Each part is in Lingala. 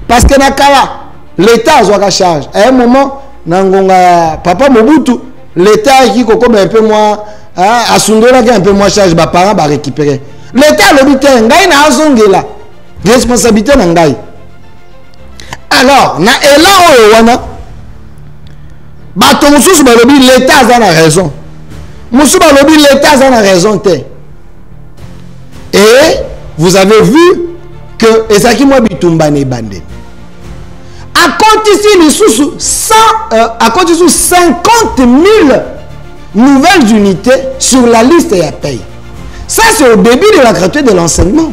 Parce que l'État a une charge. À un moment, papa Mobutu, l'État qui comme un peu moins, à Sundola qui un peu moins charge, les parents vont récupérer. L'État a l'habitude, il y a une responsabilité. Alors, l'État a raison. L'État a raison. Et vous avez vu que Ezaki Mwabitumba n'est bandé. À compte ici 50 000 nouvelles unités sur la liste et à paye. Ça, c'est au début de la gratuité de l'enseignement.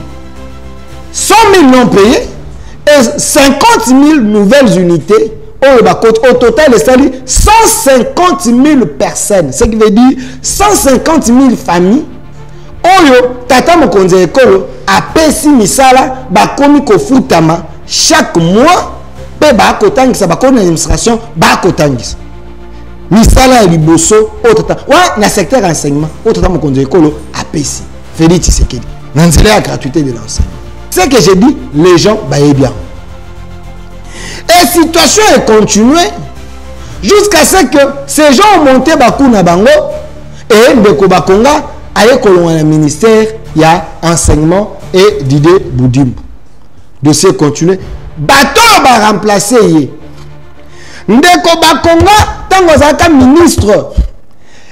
100 000 non payés et 50 000 nouvelles unités. Au total, il 150 000 personnes. Ce qui veut dire 150 000 familles. Oyo, tata mokonzi ekolo, apesi misala, bakomi kofutama, chaque mois, pe bakotangisa, bakoni administration, bakotangisa. Misala ya liboso, otata, ouais, na secteur enseignement, otata mokonzi ekolo, apesi. Félix Tshisekedi. Nanzele la gratuité de l'enseignement. C'est que j'ai dit, les gens, baillent bien. Et la situation est continuée jusqu'à ce que ces gens ont monté Bakou na bango et Ndeko Bakonga aille kolonga ministère il y a enseignement et d'idée Boudimbo. De ce continuer bateau va remplacer ye. Ndeko Bakonga tango zaka ministre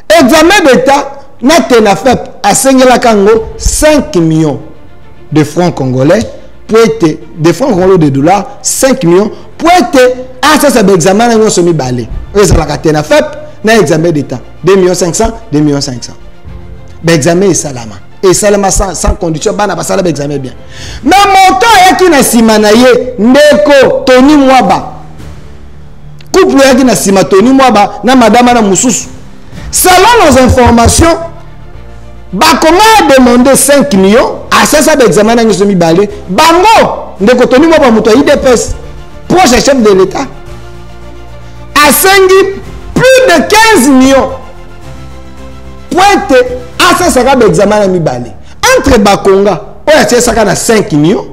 examen d'état na tenafep a sengela kango 5 millions de francs congolais pour être des francs congolais de dollars 5 millions pour être ça c'est l'examen na semi balé et ça la katena fep na examen d'état 2 500 000 2 500 000 examen et salama sans condition bana basala examen bien mais monto yaki na sima na ye ndeko Tony Mwaba couple yaki na sima Tony Mwaba na madame na mususu selon nos informations Bakonga a demandé 5 millions à ça examen na semi balé bango ndeko Tony Mwaba muto IDPS proche chef de l'État a sengi plus de 15 millions pointe à ça sera l'examen à Mibali entre Bakonga oya ça na 5 millions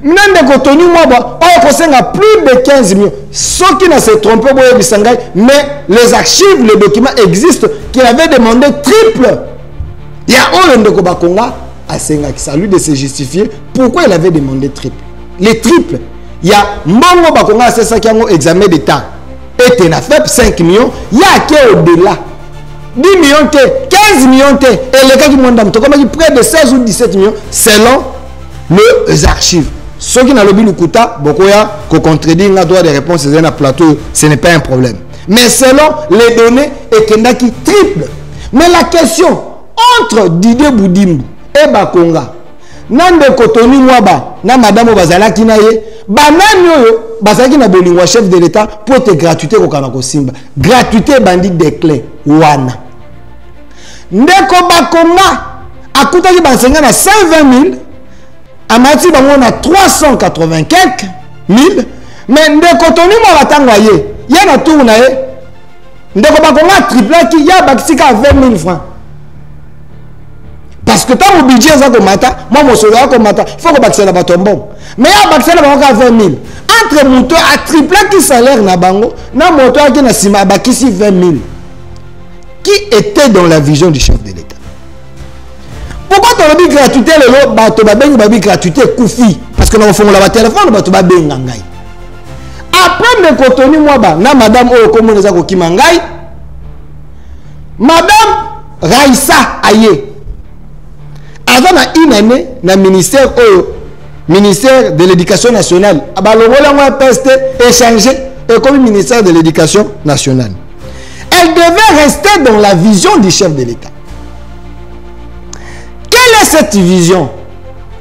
nande ko Tony Mwaba oya ko senga plus de 15 millions ce qui n'a se trompé boye bisangai mais les archives les documents existent qu'il avait demandé triple il y a un ndeko Bakonga a senga qui ça lui de se justifier pourquoi il avait demandé triple les triples. Il y a Mbongo Bakonga, c'est ça qui a un examen d'état. Et tu as fait 5 millions. Il y a qui au-delà. 10 millions, 15 millions. Et les cas qui m'ont dit près de 16 ou 17 millions selon les archives. Ceux qui n'ont pas le Kouta, beaucoup qui contredit un droit de réponse c'est un plateau, ce n'est pas un problème. Mais selon les données, et qu'il y a qui triple. Mais la question entre Didier Boudimbo et Bakonga, Nande Tony Mwaba, na madame Bazalaki na ye, banani oyo, bazalaki na bolingwa chef de l'État pour te gratuité ko kana ko simba. Gratuité bandit des clés wana. Ndeko Bakonga akutaki bansenga na 120 000, amati bango na 380 quelques mille, mais ndeko Tony Mwaba tangwa ye, ya na tour na ye, ndeko Bakonga triplaki ya bakisika 20 000 francs. Parce que tant au budget, ça comme mata, moi mon soldat comme mata, il faut que baxer la bâton. Mais à baxer la banque à 20 000. Entre moto à triple qui salaire na bango, na moto qui na sima bakisi 20 000. Qui était dans la vision du chef de l'État? Pourquoi tu as dit gratuité le lot, bato babengi babi gratuité koufi? Parce que nous faisons la téléphone, bato babengi ngai. Après me contenu moi ba, na madame oyo komo neza ko kimangai. Madame Raissa Aye. Avant une année, dans le ministère de l'Éducation nationale, échangé comme ministère de l'Éducation nationale. Elle devait rester dans la vision du chef de l'État. Quelle est cette vision?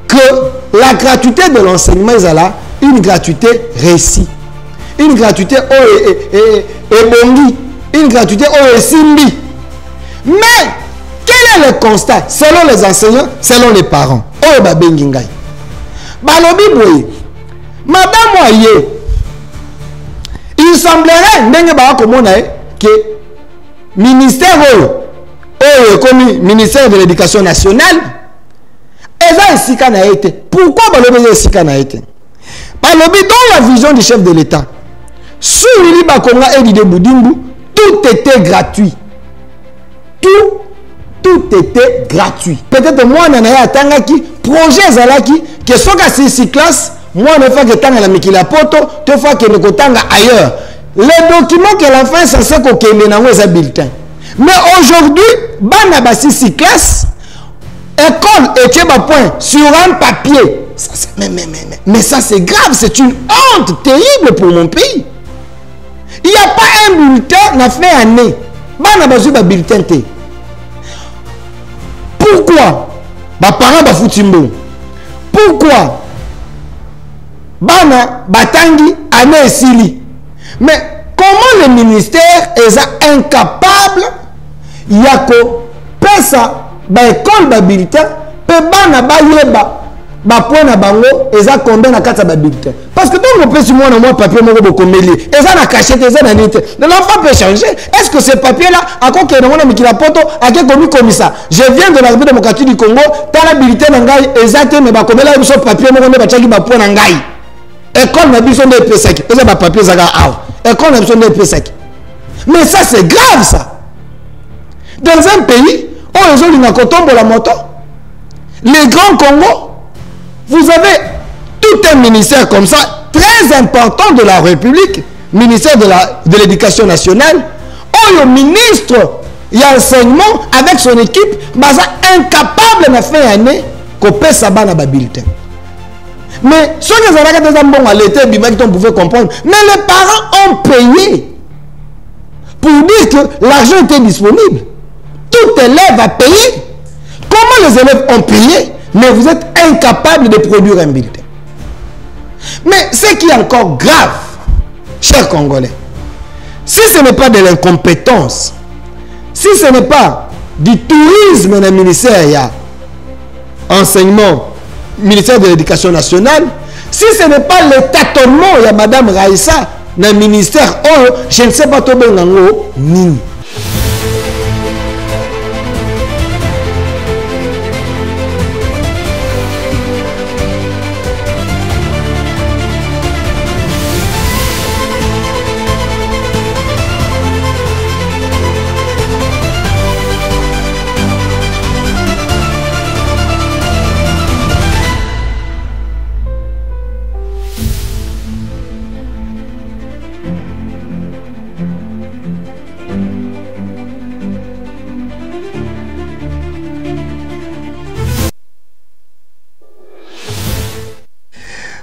Que la gratuité de l'enseignement est là, une gratuité réussie, une gratuité ebongi, une gratuité simbi. Mais quel est le constat selon les enseignants, selon les parents? Oh, babengi ngai. Balobi boye. Madame Moye. Il semblerait que ministère comme ministère de l'Éducation nationale, pourquoi balobi esika na été? Par le but, dans la vision du chef de l'État, sur Lili Bakonga et Didier Boudimbu, tout était gratuit. Tout était gratuit. Peut-être moi, on a attendu projet Zalaki, que ce soit 6 classes, moi, on a fait que tant à la Mikila Poto, deux fois que nous avons ailleurs. Les documents que l'enfant est censé qu'il ait bulletin. Mais aujourd'hui, bana ba 6 classes, école et point sur un papier. Ça, mais ça c'est grave, c'est une honte terrible pour mon pays. Il n'y a pas un bulletin n'a fait année. Bana ba ba bulletin té. Pourquoi? Ba parents ba foutimbo. Pourquoi? Bana batangi année sili. Mais comment le ministère est incapable yako pesa ba école ba bulletin pe bana ba yeba ba point na bango eza combien na kata ba bulletin parce que donc on peut sur moi papier moko bokomeli eza na cachette eza na nite l'enfant peut changer. Est-ce que ce papier là encore que na mikila poto ake komi comme ça je viens de la République démocratique du Congo tala bulletin na ngai eza te me ba komela biso papier moko ne ba tchaki ba point na ngai école na biso ne pesaki eza ba papier zaga aw école na biso ne pesaki. Mais ça c'est grave ça dans un pays où ils ont une cotombe la moto les grands Congo. Vous avez tout un ministère comme ça, très important de la République, ministère de l'Éducation nationale, où le ministre et l'enseignement, avec son équipe, est incapable de faire une année qu'on paie sa banne à bulletin. Mais ceux qui ont à l'été, on pouvait comprendre. Mais les parents ont payé pour dire que l'argent était disponible. Tout élève a payé. Comment les élèves ont payé? Mais vous êtes incapable de produire un bulletin. Mais ce qui est encore grave, chers Congolais, si ce n'est pas de l'incompétence, si ce n'est pas du tourisme dans le ministère enseignement, ministère de l'Éducation nationale, si ce n'est pas le tâtonnement, il y a Madame Raïssa dans le ministère, oh, je ne sais pas tout bien ni.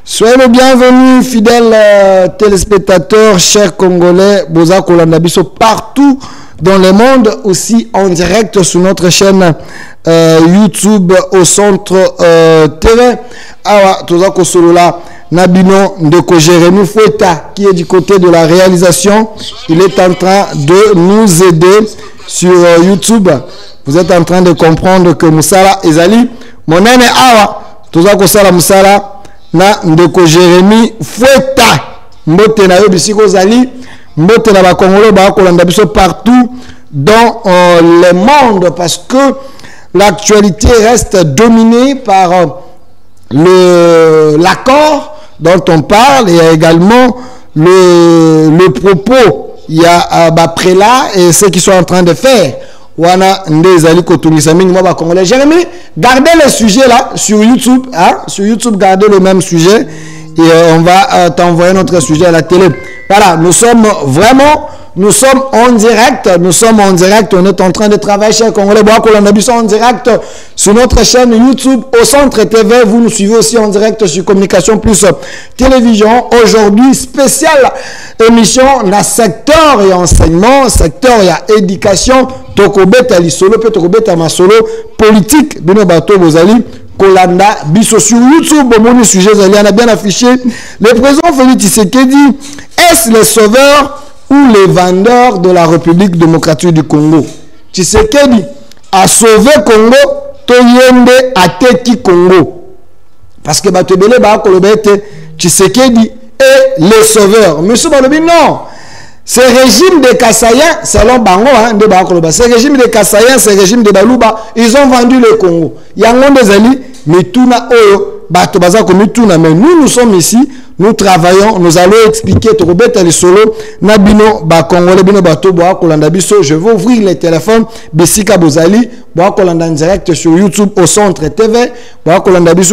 Soyez le bienvenu, fidèles téléspectateurs, chers Congolais, Boza Kolandabiso, partout dans le monde, aussi en direct sur notre chaîne YouTube au centre TV. Awa, Toza Kosolola, Nabino Ndeko Jérémy Foueta, qui est du côté de la réalisation. Il est en train de nous aider sur YouTube. Vous êtes en train de comprendre que Moussala Ezali, mon aîné Awa, Toza Kosala Moussala, na Ndeko Jérémy Foueta mbote na yo bisiko zali mbote na ba Congolais ba kolanda biso partout dans le monde parce que l'actualité reste dominée par l'accord dont on parle. Il y a également le propos, il y a prélat et ceux qui sont en train de faire. Wana ndezali kotungisa mingi mwa ba Congolais. Jérémy, gardez le sujet là sur YouTube, hein? Sur YouTube, gardez le même sujet et on va t'envoyer notre sujet à la télé. Voilà, nous sommes en direct, on est en train de travailler chez Congolais. Nous sommes en direct sur notre chaîne YouTube au Centre TV. Vous nous suivez aussi en direct sur Communication Plus Télévision. Aujourd'hui, spéciale émission dans le secteur et enseignement, secteur et éducation. Tokobeta lisolo, pe tokobeta masolo politique. Bino bato bozali kolanda biso sur YouTube. Mon sujet zali a bien affiché. Le président Félix Tshisekedi, est-ce le sauveur ou les vendeurs de la République démocratique du Congo? Tshisekedi a sauvé Congo, toyende ateki Congo. Parce que Batebele ba kolobete Tshisekedi est le sauveur. Monsieur Balobi, non. Ce régime de Kassaïens, selon Bango, ce régime de Kassaïens, ce régime de Balouba, ils ont vendu le Congo. Il y a un des alliés, mais tout na oyo, mais nous sommes ici. nous travaillons, nous allons expliquer, je vais ouvrir les téléphones, Bessika Bozali, en direct sur YouTube au Centre TV,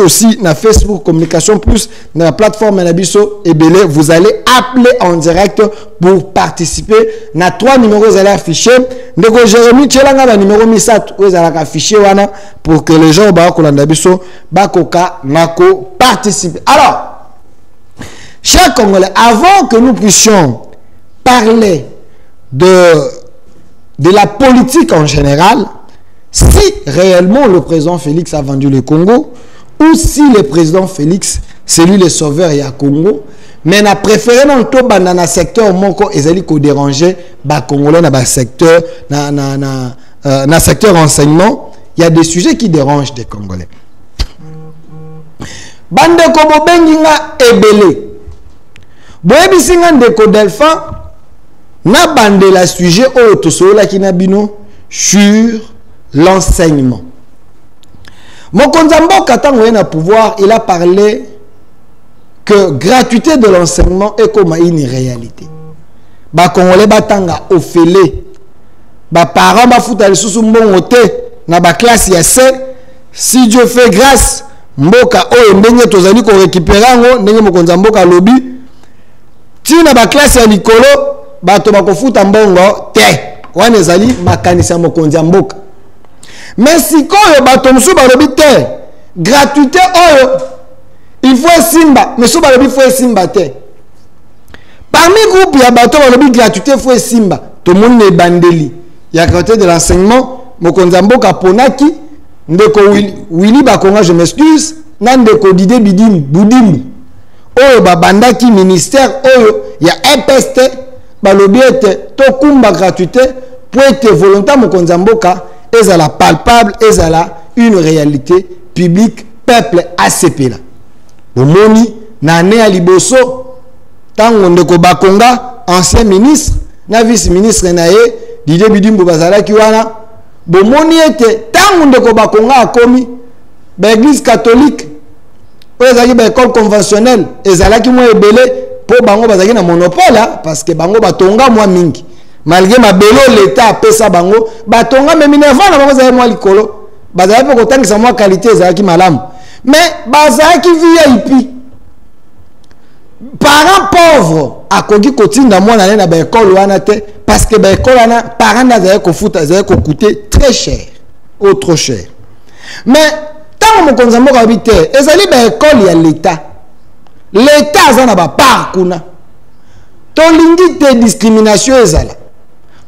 aussi na Facebook Communication Plus, dans la plateforme Nabiso et Belé, vous allez appeler en direct pour participer. Na 3 numéros vous allez afficher. Ndeko Jérémy Tchelanga ba numéro misat vous allez afficher wana pour que les gens bakoka nako participer. Alors, chers Congolais, avant que nous puissions parler de la politique en général, si réellement le président Félix a vendu le Congo, ou si le président Félix, c'est lui le sauveur et à Congo, mais n'a préféré dans le secteur moko ezali ko déranger ba Congolais dans secteur na secteur renseignement, il y a des sujets qui dérangent des Congolais. Bande ko bobenginga ebele. Boyebisinga ndeko Delphin na bande la sujet o tosola kinabino sur l'enseignement. Mokonzambo Katango na pouvoir, il a parlé que gratuité de l'enseignement est comme une réalité. Ba Congolais batanga ofele. Ba parents ba futa lisusu mbongo te na ba classe ya C. Si Dieu fait grâce, mboka oyo ndenge tozali ko récupérer ngo ndenge mokonzambo lobby. Ti na ba classe ya likolo bato bakofuta mbongo te. Wana ezali makanisa mokonzambo. Mais si koyo bato musu balobi te, gratuité oyo il faut simba, mais si balobi faut simba te. Parmi groupe ya bato balobi gratuité faut simba, tout le monde est bandeli. Il y a gratuité de l'enseignement, mokonzambo kaponaki, ndeko Willy Bakonga, je m'excuse, nandeko Dide Budimbu. Oyo babandaki ministère oyo ya EPST balobi ete to kumba gratuité pour être volontaire mokonzambo ka ezala palpable, ezala une réalité publique peuple ACP là. Omoni na ne ya liboso tango ndeko Bakonga ancien ministre na vice ministre na ye Dide Budimbu bazalaki wana bomoni ete tango ndeko Bakonga akomi ba église catholique ezalaki ba école conventionnelle ezalaki mo ebele po bango bazalaki na monopole parce que bango batonga mwa mingi malgré ma belo l'état pesa bango batonga mais minerva na bango za mwa likolo bazalaki ko tangisa mwa qualité ezalaki malamu mais bazalaki VIP parents pauvres akoki kotinda mwana na ba école wana te parce que ba école wana parents na ko futa za ko coûter très cher ou trop cher mais tant mokonzambo ka bité ezali ba école ya l'état azana ba par kuna to lingi te discrimination ezala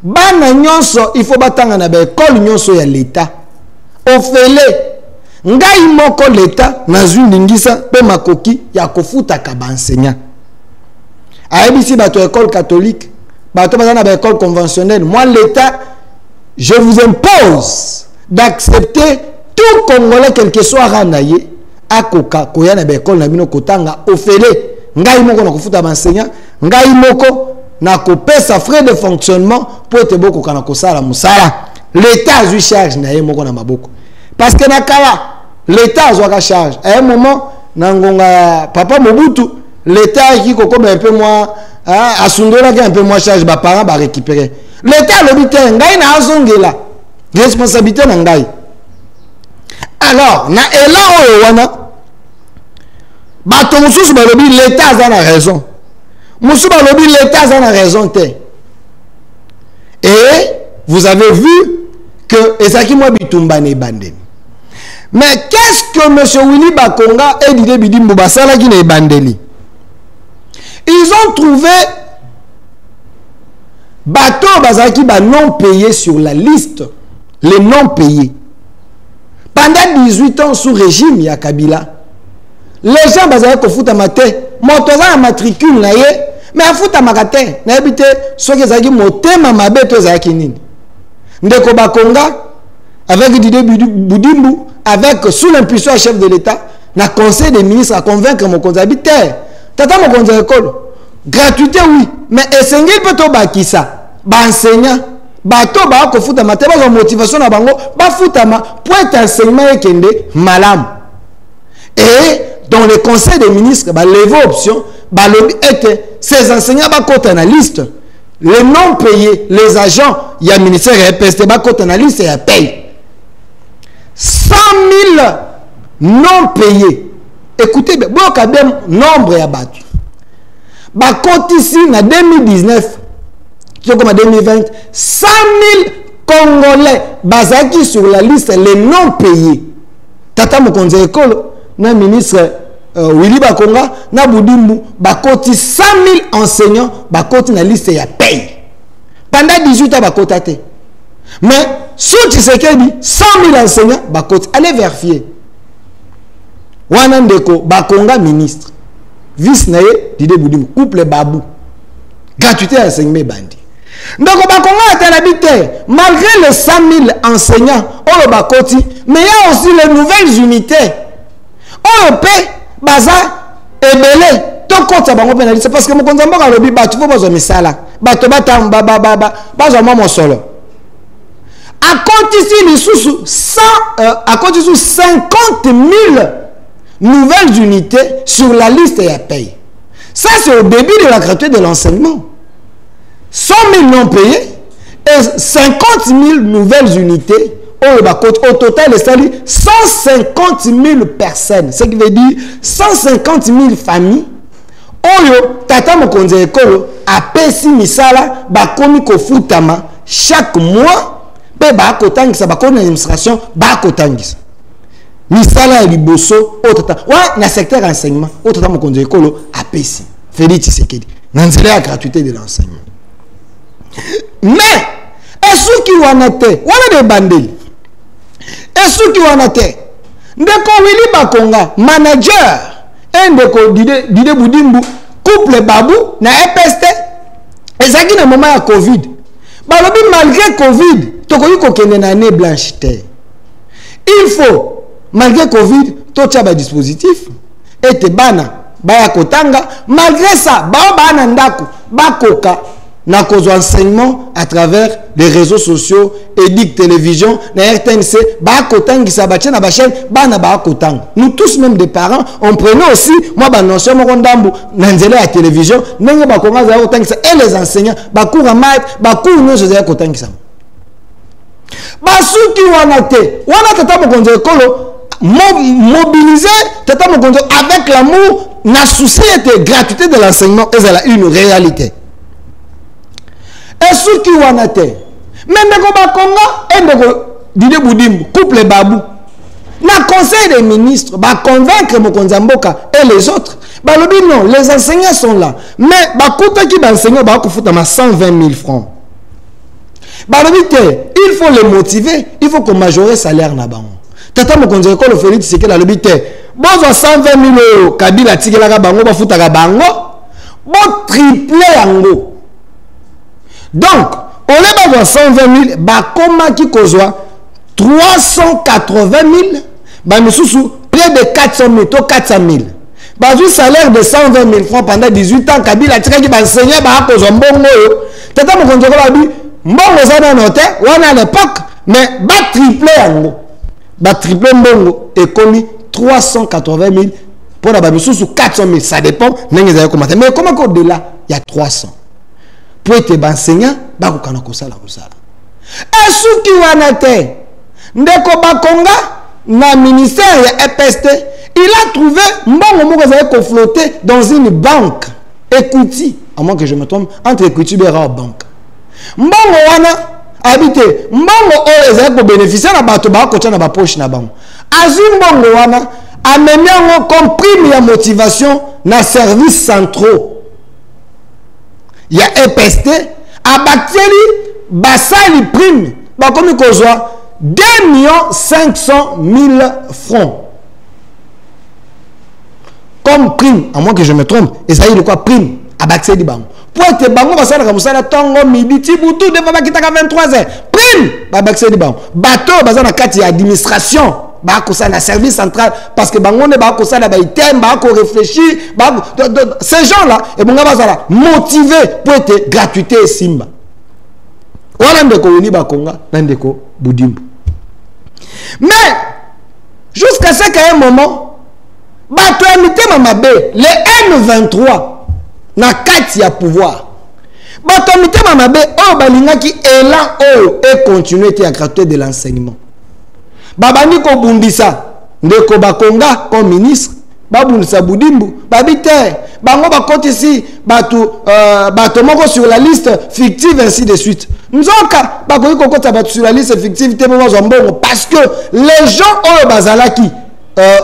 bana nyonso il faut batanga na ba école nyonso ya l'état ofele ngai moko l'état na zundingisa pe makoki ya kofuta ka ba enseignant aibisi bato école catholique bato bazana ba école conventionnelle. Moi l'état je vous impose d'accepter tout Congolais quel que soit ranaye akoka koya na ba école na bino kotanga ofele ngai moko na kofuta ba enseignant ngai moko na kopesa frais de fonctionnement pour être boko kana kosala musala. L'état a eu charge na ye moko na maboko parce que na kala l'état a eu charge à un moment na ngonga papa Mobutu l'état qui comme un peu moins asundola qui un peu moins charge ba parents ba récupérer l'état le bité ngai na azongela responsabilité na ngai. Alors na ela oyo wana bato mususu balobi l'état a na raison mususu balobi l'état a na raison te. Et vous avez vu que ezaki mwa bitumba ne bandeni. Mais qu'est-ce que M. Willy Bakonga et Dide Budimbu basalaki na bandeli? Ils ont trouvé bateau bazaki ba non payés sur la liste, les non payés. Pendant 18 ans sous régime ya Kabila, les gens bazaki ko futa mate, motoza na matricule na ye, mais futa makate, na ebite soki ezaki motema mabe to ezaki nini. Ndeko Bakonga avec Dide Budimbu avec sous l'impulsion chef de l'État, na conseil des ministres à convaincre mon habitaire. Tata mon conseil école. Gratuité oui, mais essengel peut to bakisa. Ba enseignant, ba to ba ko futa mate ba motivation na bango, ba futa ma pour être enseignement ekende malam. Et dans le conseil des ministres, ba lever option, balobi ete ces enseignants bakota na liste les non payés, les agents il y a ministère ya EPST bakota na liste ya paye 100 000 non payés. Écoutez bien, nombre ya batu bakoti ici na 2019 comme en 2020 100 000 Congolais basaki sur la liste les non payés. Tata Mokonzi Ekolo na ministre Willy Bakonga na Budimbu bakoti 100 000 enseignants bakoti na liste ya paye pendant 18 ans bakota te. Mais sous Tshisekedi 100 000 enseignants bakoti. Allez vérifier wana ndeko Bakonga ministre vice naye Dide Budimbu couple Babou gratuité à enseignement bandi. Donc malgré les 100 000 enseignants au Bakoti, mais il y a aussi les nouvelles unités. On peut baza et belé. Tant qu'on t'a pénalisé parce que mon compte en banque a lobby batu faut pas mis ça là. Batu batam baza mon solo. À compte ici les sous 100 à compte ici 50 000 nouvelles unités sur la liste et à paye. Ça c'est au début de la gratuité de l'enseignement. 100 000 non payés et 50 000 nouvelles unités au total, c'est 150 000 personnes. Ce qui veut dire 150 000 familles. Oyo, Tata Mokonzi Ekolo a pesi misala bakomi ko futama chaque mois. Pe ba kotangisa bakoni administration ba kotangisa. Misala liboso au tata. Ouais, na secteur enseignement. Au Tata Mokonzi Ekolo a pesi. Félix Tshisekedi. Nanzela la gratuité de l'enseignement. Mais est-ce qu'il y a des bandits? Est-ce qu'il y a des ndeko Willy Bakonga manager et ndeko Dide Budimbu couple Babou na EPST et ça qui na moment ya Covid balobi malgré Covid tokoki kokende na année blanche te. Il faut malgré Covid to tia ba dispositif et te bana ba kotanga malgré ça ba bana ndako bakoka na cause enseignement à travers les réseaux sociaux, édic télévision, na RTNC, ba kotang qui s'abattait na ba chaîne, ba na ba kotang. Nous tous même des parents, on prenait aussi moi ba notion mo ndambu na nzela ya télévision, ndenge ba konga za kotang et les enseignants, ba cours à maths, ba cours no za kotang ça. Ba suki wana te, wana Tata Mokonzi Ekolo mobiliser Tata Mokonzi avec l'amour, na souci était gratuité de l'enseignement, et c'est une réalité. Et ce qui wana te même ndeko Bakonga et ndeko Dide Budimbu couple Babou na conseil des ministres ba convaincre Mokonzi Mboka et les autres ba lobi non les enseignants sont là mais ba kuta ki ba enseignants ba ko futa ma 120 000 francs ba lobi te il faut les motiver il faut qu'on majore salaire na bango Tata Mokonzi Ekolo Félix Tshisekedi la lobi te bozo 120 000 Kabila tikela ka bango ba futa ka bango bo triplé yango. Donc, on est dans 120 000, Bakoma qui kozwa 380 000, près de 400 000, 400 000. Bazou salaire de 120 000 francs pendant 18 ans, Kabila tika qui enseignait kozwa mbongo yo. Tata Mokonzi Ekolo a dit, mbongo ça dans notre on à l'époque, mais ba triplé yango. Ba triplé mbongo et commis 380 000 pour la bamisusu 400 000, ça dépend. Mais comment au-delà, il y a 300. Pour être enseignant, bakokana kosala kosala. Est-ce qui wana te ndeko Bakonga na ministère ya EPST, il a trouvé mbongo moko za ko flotter dans une banque Equity, à moins que je me trompe, entre Equity et banque. Mbongo wana habité mbongo o za ko bénéficier na bato ba ko tia na ba poche na bango. Azim mbongo wana amemiango comme prime ya motivation na services centraux. Il y a EPST, à Bakteli, Bassali prime, comme il soit 2 500 000 francs. Comme prime, à moins que je me trompe, et ça y est de quoi prime, à Bakteli Bango. Pour être bango, Bassali comme ça, Tongo, Midi, Tiboutou, de Baba qui t'a 23 heures. Prime, à Bakteli Bango. Bateau, Bassali, il y a administration. Na service central parce que bango ne ba ko ça ba item ba ko réfléchir ces gens là et bon bazala motivés pour être gratuité simba wala ndeko Willy Bakonga na ndeko Budimbu. Mais jusqu'à ce qu'à un moment bato amité mamabe les M23 na kati ya pouvoir. Batomite mamabe o balingaki élan o et continuer te gratuité de l'enseignement. Babandi ko bundisa ndeko bakonga comme ministre, babundisa Budimbu, babite bango bakoti si bato moko sur la liste fictive ainsi de suite. Nzoka bakoki kokota bato sur la liste fictive te mo mbongo parce que les gens o bazalaki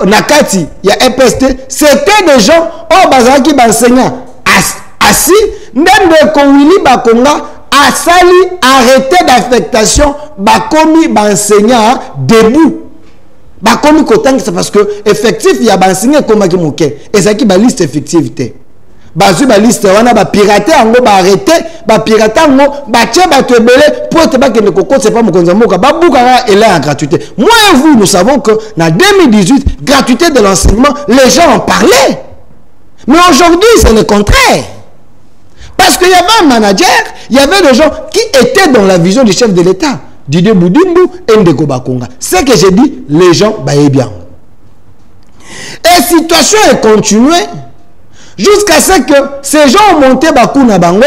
nakati ya EPST c'était des gens o bazalaki benseignants assis ndeko Willy Bakonga asali arrêté d'affectation bakomi benseignants debout bakomi kotangisa parce que effectif ya benseignants komaki moke ezaki ba liste effective te bazu ba liste wana ba pirater ango ba arrêté ba pirater ango ba tie ba tebele pour te ba kende kokot c'est pas mokonza moka ba buka et là en gratuité. Moi et vous nous savons que dans 2018 gratuité de l'enseignement les gens en parlaient. Mais aujourd'hui c'est le contraire. Parce qu'il y avait un manager, il y avait des gens qui étaient dans la vision du chef de l'État, Didier Budimbu et Ndeko Bakonga. Ce que j'ai dit, les gens baillent bien. Et la situation est continuée jusqu'à ce que ces gens ont monté Bakuna Bango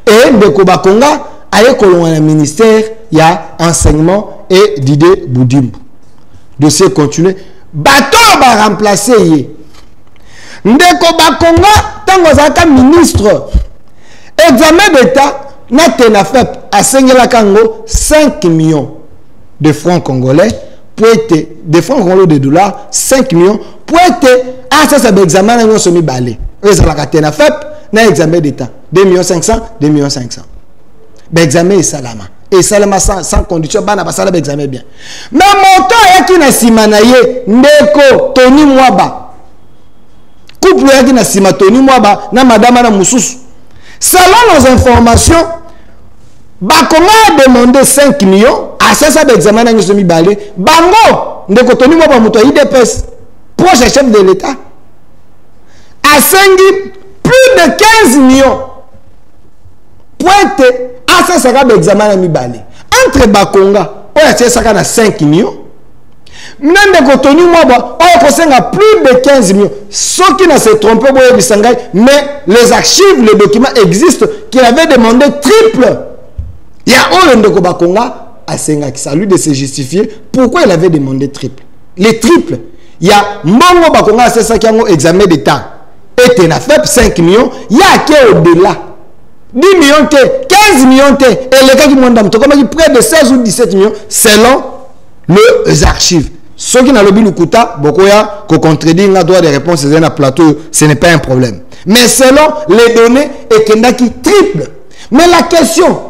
et Ndeko Bakonga aille colon le ministère, il y a enseignement et Didier Budimbu. Dossier continué. Bateau va remplacer Ndeko Bakonga, tant que ministre. Examen d'État, n'a fait à Sengela Kango 5 millions de francs congolais pour être de francs congolais de dollars 5 millions pour être à ça c'est examen nous sommes balé. Et ça la fait na examen d'État 2 500 2 500. Ben examen est salama et salama sans condition bana basala examen bien. Mais montant yaki na simanaye ndeko Tony Mwaba. Couple yaki na sima Tony Mwaba na madame na mususu. Selon nos informations, Bakonga a demandé 5 millions à ça d'examen dans le balé. Bango, de Kotoni Mwaba Muto IDPS, proche chef de l'État, a sengi plus de 15 millions pour être à ça d'examen dans le balé. Entre Bakonga, on a ça 5 millions. Nande Kotoni Mwaba, on a plus de 15 millions. Ceux qui ne se trompent pas, mais les archives, les documents existent, qu'il avait demandé triple. Il y a un Ndeko Bakonga à Senga qui salue de se justifier pourquoi il avait demandé triple. Les triples, il y a Mbongo Bakonga, c'est ça qui a un examen d'État. Et tu as fait 5 millions, il y a qui est au-delà. 10 millions, 15 millions, et les gars qui m'ont près de 16 ou 17 millions selon les archives. Ceux qui n'ont pas le Kuta, Bokoya, qu'on contredit la droit de réponse, c'est un plateau, ce n'est pas un problème. Mais selon les données, et Kendaki triple. Mais la question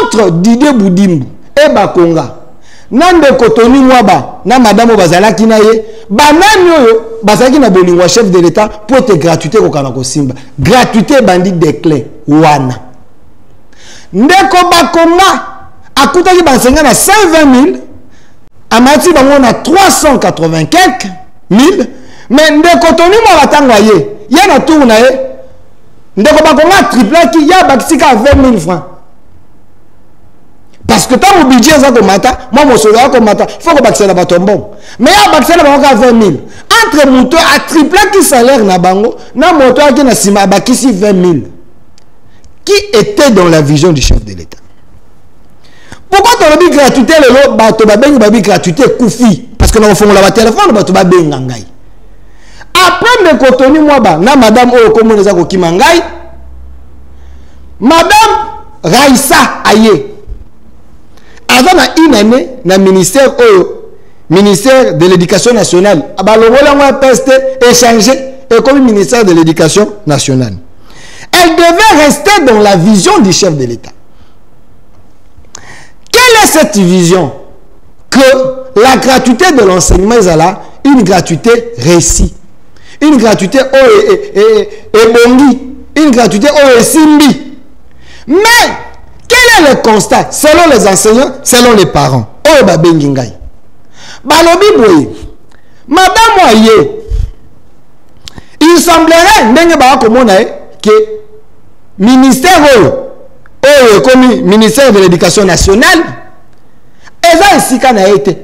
entre Didier Budimbu et Bakonga, Nande Kotoni Mwaba, na Madame Bazalaki Naye, Bananyo, Bazalaki na bolingwa chef de l'État pour te gratuité au Kanako Simba. Gratuité bandit des clés. Wana. Ndeko Bakonga, a coûté Bansenga na 120 000. A Mati Bango na 384 000. Mais Ndeko Toni Mwaba Tangoye, il y a un tour nae. Ndeko Bakonga triple qui y a Baksika à 20 000 francs. Parce que tant que budget ça comme mata, moi mon soldat comme mata, il faut que Baksela batombo. Mais à Baksela Bango à 20 000. Entre moto à triple qui salaire na Bango, na moto qui na sima Bakisi 20 000. Qui était dans la vision du chef de l'État? Pourquoi tu as dit gratuité le lot, bato babengi babi gratuité koufi? Parce que nous faisons la téléphone, bato babengi ngai. Après me kotoni moi ba na madame o comme nous avons kimangai. Madame Raissa Aye. Avant une année na ministère de l'Éducation nationale, abalongola moi PST échangé et comme ministère de l'Éducation nationale. Elle devait rester dans la vision du chef de l'État. Quelle est cette vision? Que la gratuité de l'enseignement est là, une gratuité réussie. Une gratuité bongi, une gratuité simbi. Mais, quel est le constat selon les enseignants, selon les parents? Oh, babengingay. Balobi boye. Madame Moye, il semblerait que ministère comme ministère de l'Éducation nationale,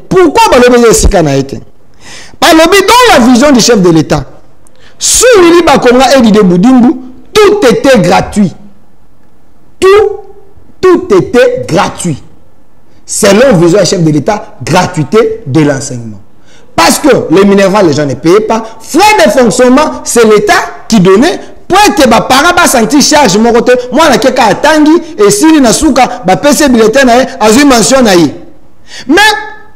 pourquoi Balobi a été? Balobi dans la vision du chef de l'État, sous Willy Bakonga et Didier Budimbu, tout était gratuit. Tout était gratuit. Selon vision chef de l'État, gratuité de l'enseignement. Parce que les Minerva, les gens ne payaient pas. Frais de fonctionnement, c'est l'État qui donnait pour que les parents ne sentir charge. Moi, je suis quelqu'un à Tangi et si je suis PC bulletin, je suis mentionné. Mais,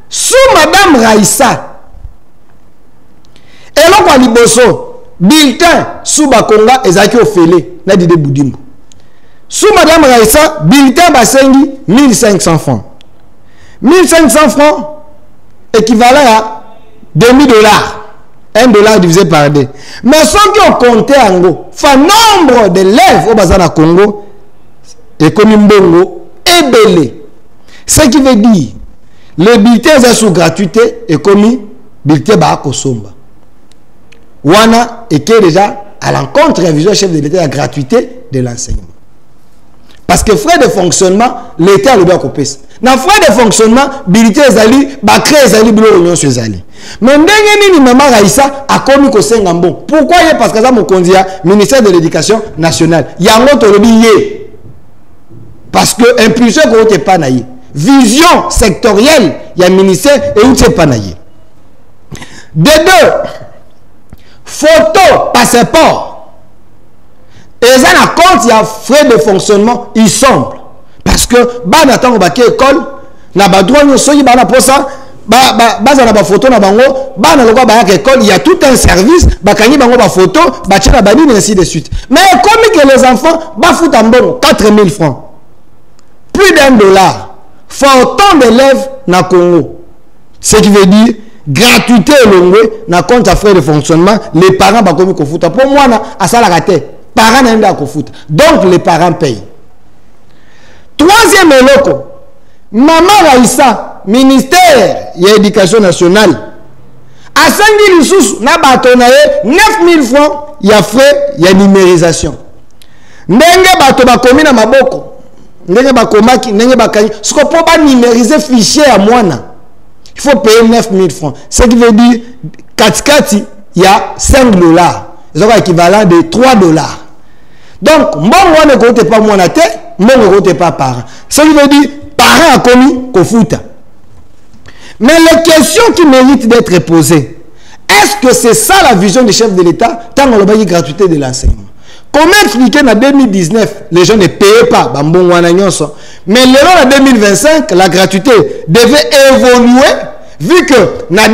sous Madame Raïssa, et là, quand Liboso, bulletin, sous Bakonga, et Zaki Ofele, n'a dit de Boudimbo. Sous Madame Raïssa, bulletin Basengi, 1500 francs. 1500 francs, équivalent à $2000. $1 divisé par 2. Mais ceux qui ont compté en gros, nombre d'élèves au Bazar Congo, et comme Mbongo, est belé. Ce qui veut dire, le bulletin est sous gratuité, et comme bulletin Bako Somba. Wana est déjà à l'encontre révision chef de l'État la gratuité de l'enseignement. Parce que frais de fonctionnement, l'État le doit couper. Dans frais de fonctionnement, bilité ezali, bakre ezali, bilo union sur ezali. Mais ndenge ni maman Raïssa a commis ko sengambon. Pourquoi? Parce que ça mon kondia ministère de l'Éducation nationale. Yango tolobi yé. Parce que impulsion ko te pas naïe. Vision sectorielle, il y a ministère et où te pas naïe. De deux, photo, passeport. Et ça, à compte, il y a frais de fonctionnement, il semble. Parce que, bah, n'attend pas qu'il école, n'a pas droit, nous sommes, bah, pour ça, bah, n'a pas photo, n'a pas bah, n'a pas école, il y a tout un service, bah, quand il y a une photo, bah, tu n'as pas dit, ainsi de suite. Mais, comme que les enfants, bah, foutent en bon, 4000 francs. Plus $1. Faut autant d'élèves, na Congo. Ce qui veut dire, gratuité longue, n'a compte à frais de fonctionnement, les parents, bah, comme ils foutent. Pour moi, à ça, la raté. Parents n'aiment pas foot. Donc les parents payent. Troisième éloque, Maman Raïssa, ministère de l'Éducation nationale, à 5000 sous, n'a pas 9000 francs, il y a frais, il y a numérisation. N'engue bato ba komi na maboko. N'engue ba komaki, n'engue ba kani. Ce qu'on peut pas numériser fichier à moine. Il faut payer 9000 francs. Ce qui veut dire, katikati, il y a $5. Ils ont équivalent de $3. Donc, moi ne compte pas mon athée, moi ne compte pas parent. Ça veut dire, parent a commis qu'on fout. Mais les questions qui méritent d'être posées, est-ce que c'est ça la vision du chef de l'État, tant on a dit gratuité de l'enseignement? Comment expliquer en 2019, les gens ne payaient pas, mais en 2025, la gratuité devait évoluer, vu que en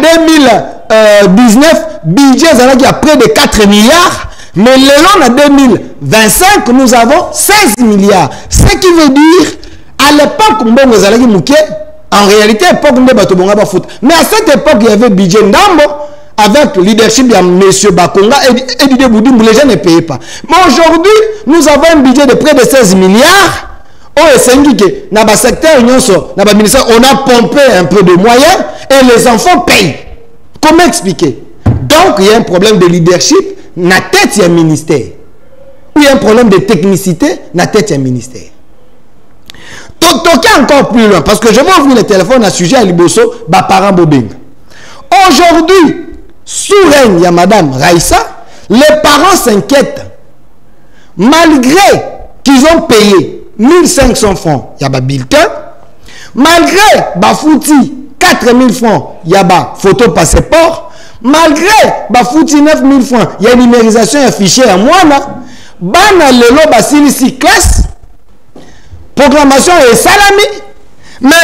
2019, budget a près de 4 milliards, mais en 2025, nous avons 16 milliards. Ce qui veut dire, à l'époque, en réalité, mais à cette époque, il y avait budget Ndambo, avec le leadership de M. Bakonga et Didier Boudimbo, les gens ne payaient pas. Mais aujourd'hui, nous avons un budget de près de 16 milliards. Dans le secteur, dans le ministère, on a pompé un peu de moyens et les enfants payent. Comment expliquer? Donc, il y a un problème de leadership, dans la tête, il y a un ministère. Il y a un problème de technicité, dans la tête, il y a un ministère. Toquer encore plus loin, parce que je vais ouvrir le téléphone à sujet à Liboso, parents Bobing. Aujourd'hui, sous règne, il y a Madame Raïssa, les parents s'inquiètent. Malgré qu'ils ont payé 1500 francs, il y a un bulletin. Malgré Bafouti, 4000 francs, il y a un photo passeport. Malgré Bafouti, 9000 francs, il y a une numérisation affichée à moi. Bana lelo basili si classe. Proclamation et salami. Mais,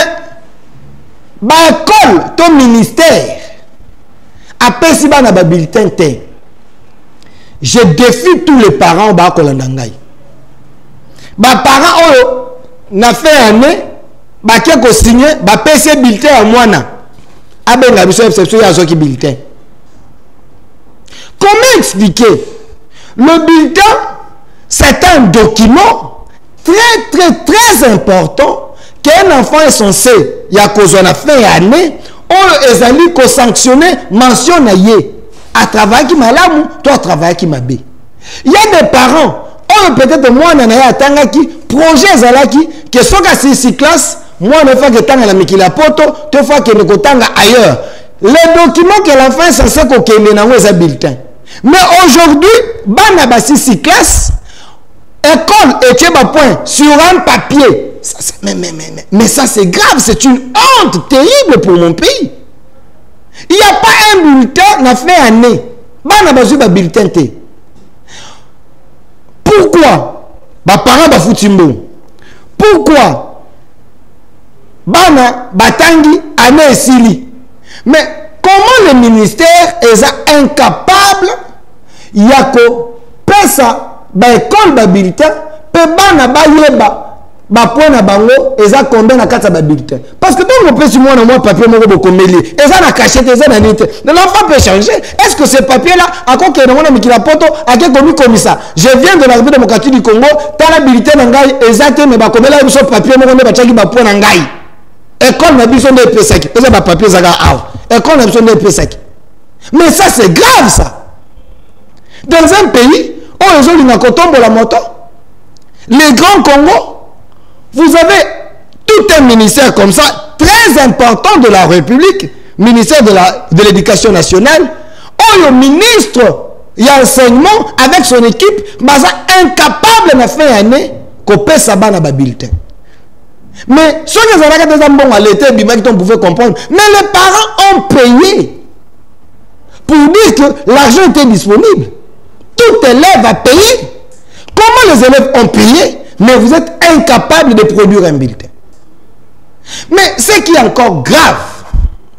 l'école, ton ministère, après si bana ba bulletin te. Je défie tous les parents au bas kolandangai. Ba parents oyo na fait année ba keko signé ba PC bulletin à moana. Abenga biso exception ya zo ki bulletin. Comment expliquer? Le bulletin, c'est un document très important qu'un enfant est censé, il y a cause on a fait année, on est allé ko sanctionner mention naïe à travail qui m'a l'amour, toi travail qui m'a bé. Il y a des parents, on peut-être moi n'en a atteint qui projet zalaki que soit que si classe, moi ne fais que tanga la mikila poto, deux fois que ne kotanga ailleurs. Les documents que l'enfant est censé ko kende na weza bulletin. Mais aujourd'hui, bana basi si classe, l'école était un point sur un papier. Mais ça c'est grave, c'est une honte terrible pour mon pays. Il n'y a pas un bulletin qui a fait année. Il n'y a pas un bulletin. Pourquoi les parents sont foutimbo? Pourquoi Bana Batangi année esili? Mais comment le ministère est incapable yako pesa ba école ba bulletin pe bana ba yeba ba point na bango eza combien na kata ba bulletin? Parce que donc on peut sur moi papier moko bokomeli eza na cachette eza na nite. L'enfant peut changer. Est-ce que ce papier là akoko ke na mikila poto ake komi comme ça? Je viens de la République démocratique du Congo, tala bulletin na ngai eza me ba komela biso papier moko ne ba tchaki ba point na ngai. École na biso de pesaki. Eza ba papier zaga aw. École na biso de pesaki. Mais ça c'est grave ça. Dans un pays où ils ont une la moto, les grands Congo, vous avez tout un ministère comme ça, très important de la République, ministère de l'Éducation nationale, où le ministre, il y a enseignement avec son équipe, mais incapable de faire une année qu'on paie sa banne à bulletin. Mais ceux qui ont des ambons à l'été, on pouvait comprendre, mais les parents ont payé pour dire que l'argent était disponible. Tout élève a payé. Comment les élèves ont payé, mais vous êtes incapable de produire un bulletin? Mais ce qui est encore grave,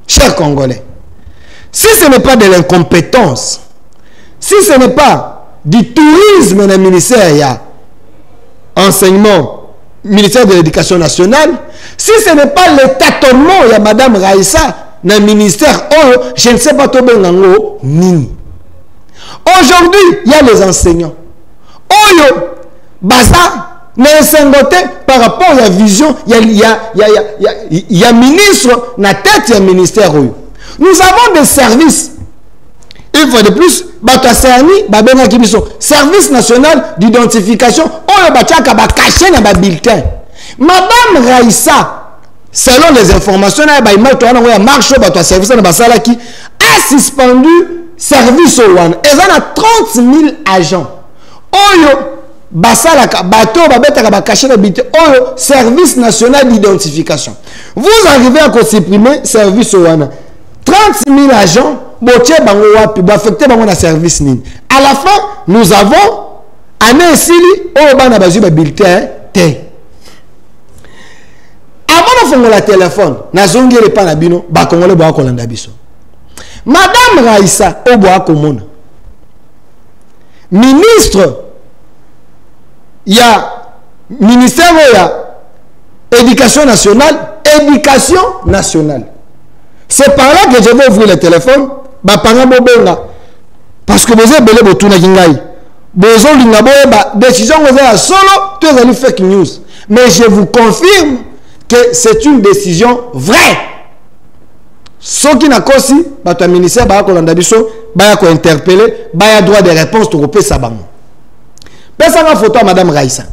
chers Congolais, si ce n'est pas de l'incompétence, si ce n'est pas du tourisme dans le ministère, il y a enseignement, ministère de l'Éducation nationale, si ce n'est pas le tâtonnement, il y a Madame Raïssa dans le ministère, oh, je ne sais pas tout bien ni. Aujourd'hui, il y a les enseignants. Oyo, Baza, n'est par rapport à la vision, il y a ministre, na tête, il y a ministère. Nous avons des services. Une fois de plus, service national d'identification, oyo bachaka ba caché na ba bulletin. Madame Raïssa, selon les informations, service a suspendu service au WAN. Et on a 30 000 agents. Oyo, basalaka, bateau, babetaka, bakaché na bité. Oyo, service national d'identification. Vous arrivez à supprimer service au WAN. 30 000 agents, botier bango wapi, affecté bango na service nini. À la fin, nous avons, année sili, oyo bana bazu ba bulletin, te. Avant de faire le téléphone, na zongi le panabino, ba kongole ba kolanda biso. Madame Raïssa Oboa Komona, ministre, il y a ministère de l'Éducation nationale, C'est par là que je vais ouvrir le téléphone, parce que vous avez belé botuna kingai. Besoin d'une décision vous avez solo, tu as fake news. Mais je vous confirme que c'est une décision vraie. Ceux qui n'ont pas aussi, le ministère va interpeller, il y a droit de réponse pour le Sabango. Personne n'a photo à Madame Raïssa.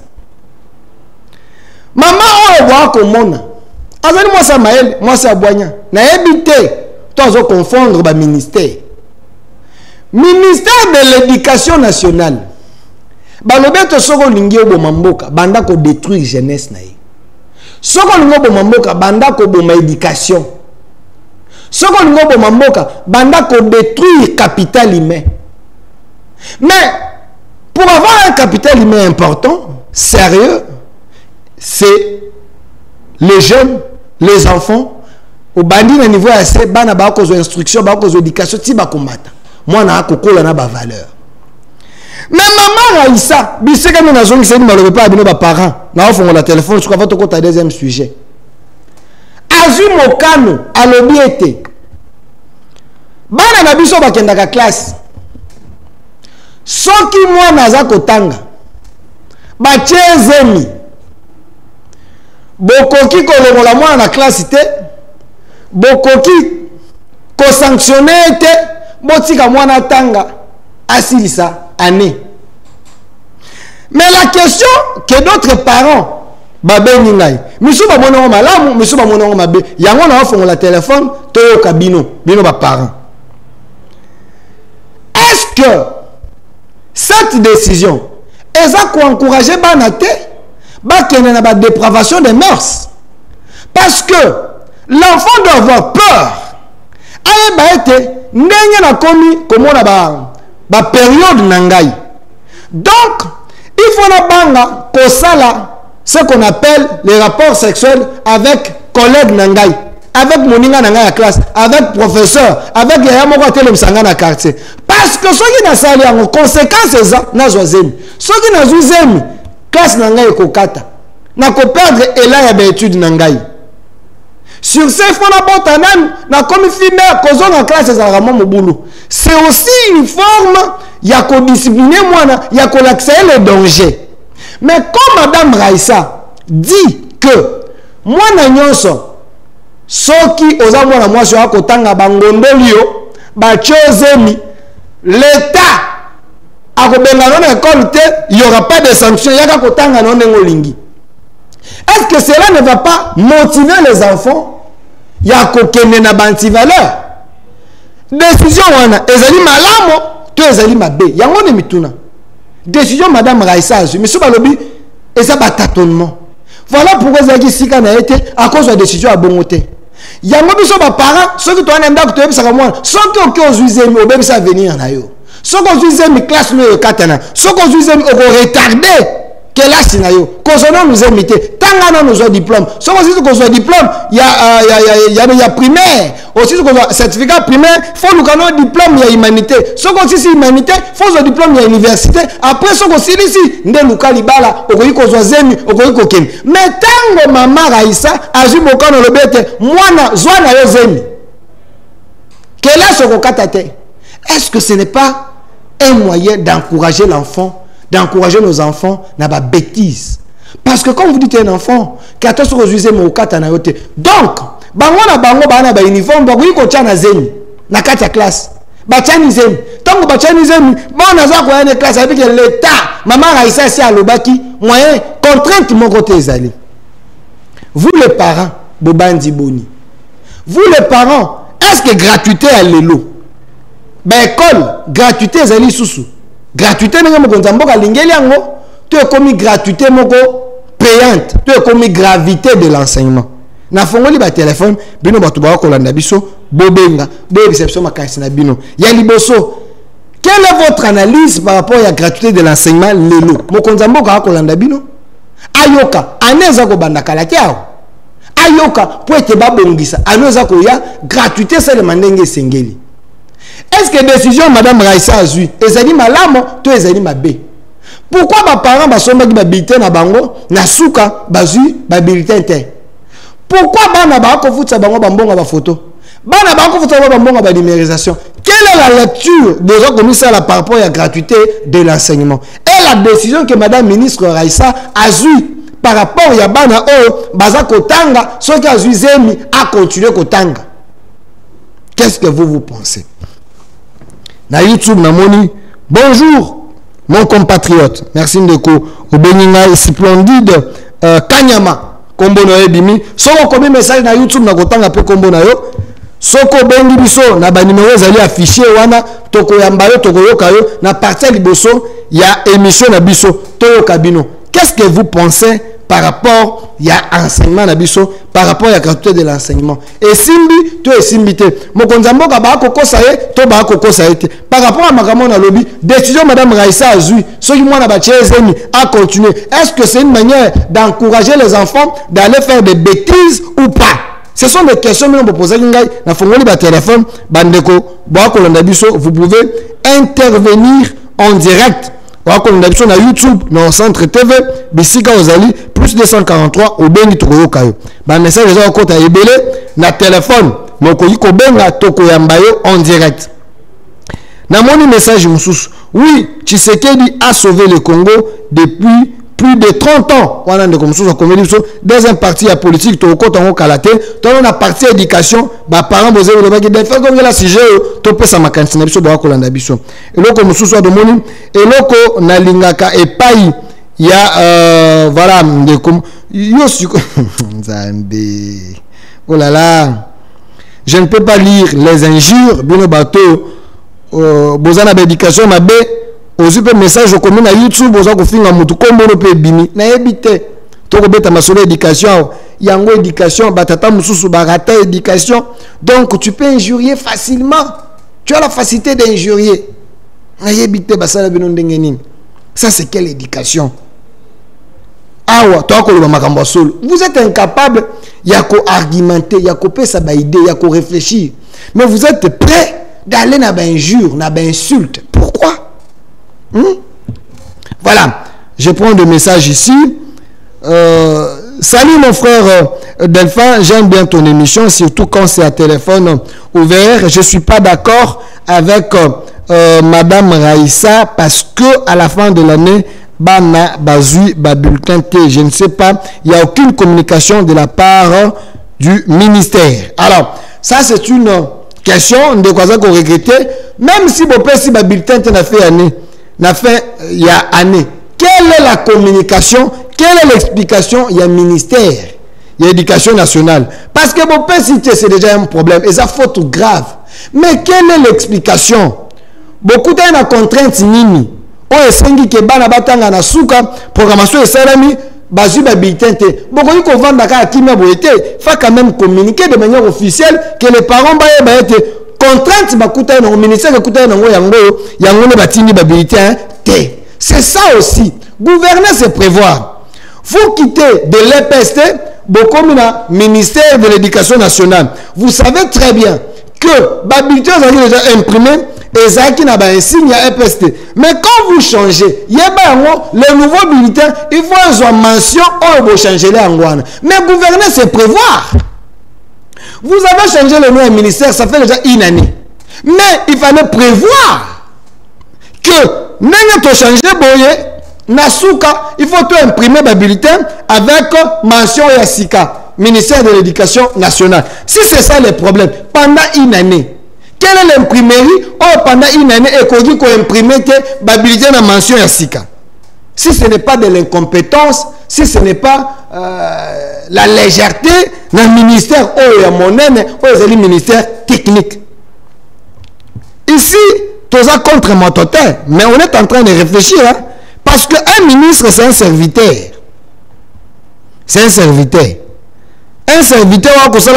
Maman, on voit comme on. Moi, c'est Maël, moi, c'est Aboignan. N'a évité, tu dois confondre le ministère. Ministère de l'Éducation nationale. Balobeto soko lingi obo mamboka, banda ko détruire jeunesse na ye. Soko lingi obo mamboka, banda ko boma éducation. Soko lingi obo mamboka, banda ko détruire capital humain. Mais pour avoir un capital humain important, sérieux, c'est les jeunes, les enfants, au bandit na niveau assez, bana ba ko zo instruction, ba ko zo éducation, ti ba komata. Moi na ko kola na ba valeur. Mais maman Raïssa, biseka nous n'avons pas pas abonné parents. Nous avons le téléphone, je crois que tu as deuxième sujet. Azul Mokano, à l'obiété. Bana na biso bakenda ka classe. Soki moi naza kotanga. Bachezemi. Bokoki kolongola moi na classe te. Bokoki ko sanctionner te. Botika moi na tanga. Asilisa. Année. Mais la question que d'autres parents, monsieur bamono malamu, monsieur bamono mabe, yango na font la téléphone, to kabino, bino ba parents. Est-ce que cette décision Et ça pour encourager banate, qu'il y a une dépravation des mœurs. Parce que l'enfant doit avoir peur. Aïe ba été n'enye na komi comme on a ba période nangai. Donc il faut na banga ko sala ce qu'on appelle les rapports sexuels avec collègues nangai, avec moninga nangai à classe, avec professeur, avec les yamoko tele msanga na quartier. Parce que ceux qui na sali en conséquence ça na zoazemi. Ceux qui na zoazemi classe nangai ko kata. Na ko perdre ela ya ba étude nangai. Sur ces fonds na comme femelle cause en classe za boulot. C'est aussi une forme ya ko discipliner moi ya ko l'accès le danger. Mais comme Madame Raissa dit que moi na nyonso soki oza mwana mwasi wa kotanga bangondolio ba chozemi l'état akobenga na école te, il y aura pas de sanctions yaka kotanga no ngolingi. Est-ce que cela ne va pas motiver les enfants? Il y a kokene na banti valeur. Décision wana ezali malamo to ezali mabe. Yango ne mituna. Décision Madame Raissa, mais ce balobi et ça bat tâtonnement. Voilà pourquoi ezali sika na été à cause de la décision à bongoté. Yango biso ba parents ceux qui toana ndako to yebisa kamwana, ceux qui ozuizemi obebisa venir na yo. Ceux qui ozuizemi classe no katana, ceux qui ozuizemi oko retarder. Quel âge na yo? Qu'on nous imiter. Tant qu'on nous a diplôme. Si on a diplôme, il y a primaire. Aussi qu'on a certificat primaire, il faut nous avoir diplôme, il y a humanité. Si on a humanité, il faut un diplôme, il y a université. Après, si on a ici, on a libala, on a zemi, on a koken. Mais tant que maman Raissa a vu beaucoup dans le bête, moi na zwana yo zemi. Quel âge on a? Est-ce que ce n'est pas un moyen d'encourager l'enfant? D'encourager nos enfants n'a pas bêtise. Parce que comme vous dites un enfant, 14 ans mon kata na yote. Donc, bango na bango bana ba uniforme ba ko tchana zemi na kati ya classe. Ba tchani zemi. Tant que ba tchani zemi, bon na za ko yana classe avec l'état. Maman Raissa si alobaki moyen contrainte mon côté ezali. Vous les parents, bobandi boni. Vous les parents, est-ce que gratuité à l'élo? Ben école, gratuité ezali susu. Gratuité n'est pas tu es commis gratuité moko payante, tu es commis gravité de l'enseignement. Na fongoli ba téléphone bino batu ba kolanda biso bobenga be réception makasi na bino ya liboso. Quelle est votre analyse par rapport à la gratuité de l'enseignement lelo? Mokonza mboka kolanda bino ayoka aneza ko banda kalakiao ayoka po ete babongisa aneza ko ya gratuité c'est le mandenge sengeli. Est-ce que décision Madame Raissa a eu ezali malamo to ezali mabe? Pourquoi mes parents basomaki ba bulletin na bango na suka bazui ba bulletin te? Pourquoi bana ba ko futsa bango bambonga ba photo? Bana ba ko futsa bango bambonga ba numérisation? Quelle est la lecture de ce commissaire par rapport à la gratuité de l'enseignement? Et la décision que Madame Ministre Raissa a eu par rapport à bana o baza kotanga ceux qui a eu zemi a continuer kotanga. Qu'est-ce que vous pensez? Na YouTube namoni bonjour mon compatriote, merci ndeko obeninga splendide Kanyama kombo na ebimi soko komi message na YouTube na kotanga pe kombo na yo soko bengi biso na ba numéro ezali affiché wana toko yamba yo toko yoka yo na partie liboso ya émission na biso to kabino. Qu'est-ce que vous pensez par rapport il y a enseignement na biso par rapport à la gratuité de l'enseignement et simbi to esimbité mokonza mboka ba kokosa ye to ba kokosa ye par rapport à makambo na lobby décision Madame Raissa azui ceux qui mwana ba chezemi a continuer. Est-ce que c'est une manière d'encourager les enfants d'aller faire des bêtises ou pas? Ce sont des questions que nous posons na fongoli ba téléphone bandeko ba kolanda biso. Vous pouvez intervenir en direct na YouTube, dans Centre TV, Bissika Ozali, plus 243, au Bengi Tokoyokayo. Ba message les gens à ebele na téléphone, Mokoyiko Benga Tokoyambayo en direct. Na mon message mususu. Oui, Tshisekedi a sauvé le Congo depuis plus de 30 ans. On a dans un parti à politique, Toko Tango Kalate, dans la partie éducation, bah parents vous avez le faire comme la sujet, topé sa makantina biso ba kolanda biso. Et loko mususu de moni, et loko na lingaka et pai ya voilà de comme yo Nzambe. Oh là là. Je ne peux pas lire les injures, bino bateau bozana d'éducation mabe Aussi pe message au commun à YouTube oza ko finga mutu kombo no pe bimi na ebite to ko beta masolo éducation yango éducation batata mususu barata éducation donc tu peux injurier facilement, tu as la facilité d'injurier na ebite basala bino ndenge nini. Ça c'est quelle éducation? Awa to ko lo makambo solo, vous êtes incapable ya ko argumenter, ya ko pesa ba idée, ya ko réfléchir, mais vous êtes prêt d'aller na ba injure, na ba insulte. Pourquoi? Voilà, je prends le message ici. Salut mon frère Delphin, j'aime bien ton émission, surtout quand c'est à téléphone ouvert. Je ne suis pas d'accord avec Madame Raïssa parce que à la fin de l'année, Bana Bazui Babultin T. Je ne sais pas, il n'y a aucune communication de la part du ministère. Alors, ça c'est une question de quoi qu'on regrettait, même si mon père si Babultin T n'a fait année. N'a fait il y a année. Quelle est la communication? Quelle est l'explication? Il y a ministère, il y a éducation nationale. Parce que mon père cité, c'est déjà un problème et ça faute grave. Mais quelle est l'explication? Beaucoup de gens contrainte nini. On est que bana batanga na suka programmation et salami bazu babitente. Beaucoup de gens vont à qui faut quand même communiquer de manière officielle que les parents ba été contrainte bakuta na ministère bakuta na yango ne batini babilité c'est ça aussi. Gouverner c'est prévoir. Vous quittez de l'EPST beaucoup na ministère de l'éducation nationale. Vous savez très bien que babilité vous avez déjà imprimé et ça qui n'a pas un signe à EPST. Mais quand vous changez, il y a le nouveau bulletin, il faut une mention ou vous changer les angouanes. Mais gouverner c'est prévoir. Vous avez changé le nom du ministère, ça fait déjà une année. Mais il fallait prévoir que n'ayant pas changé boye, Nasuka, il faut tout imprimer le bulletin avec mention Yassika, ministère de l'Éducation nationale. Si c'est ça le problème, pendant une année, quelle est l'imprimerie pendant une année et qu'on dit qu'on imprime le bulletin de mention Yassika? Si ce n'est pas de l'incompétence, si ce n'est pas la légèreté dans le ministère, le ministère technique. Ici, tout ça contre mon total, mais on est en train de réfléchir, hein, parce qu'un ministre, c'est un serviteur. C'est un serviteur. Un serviteur, il faut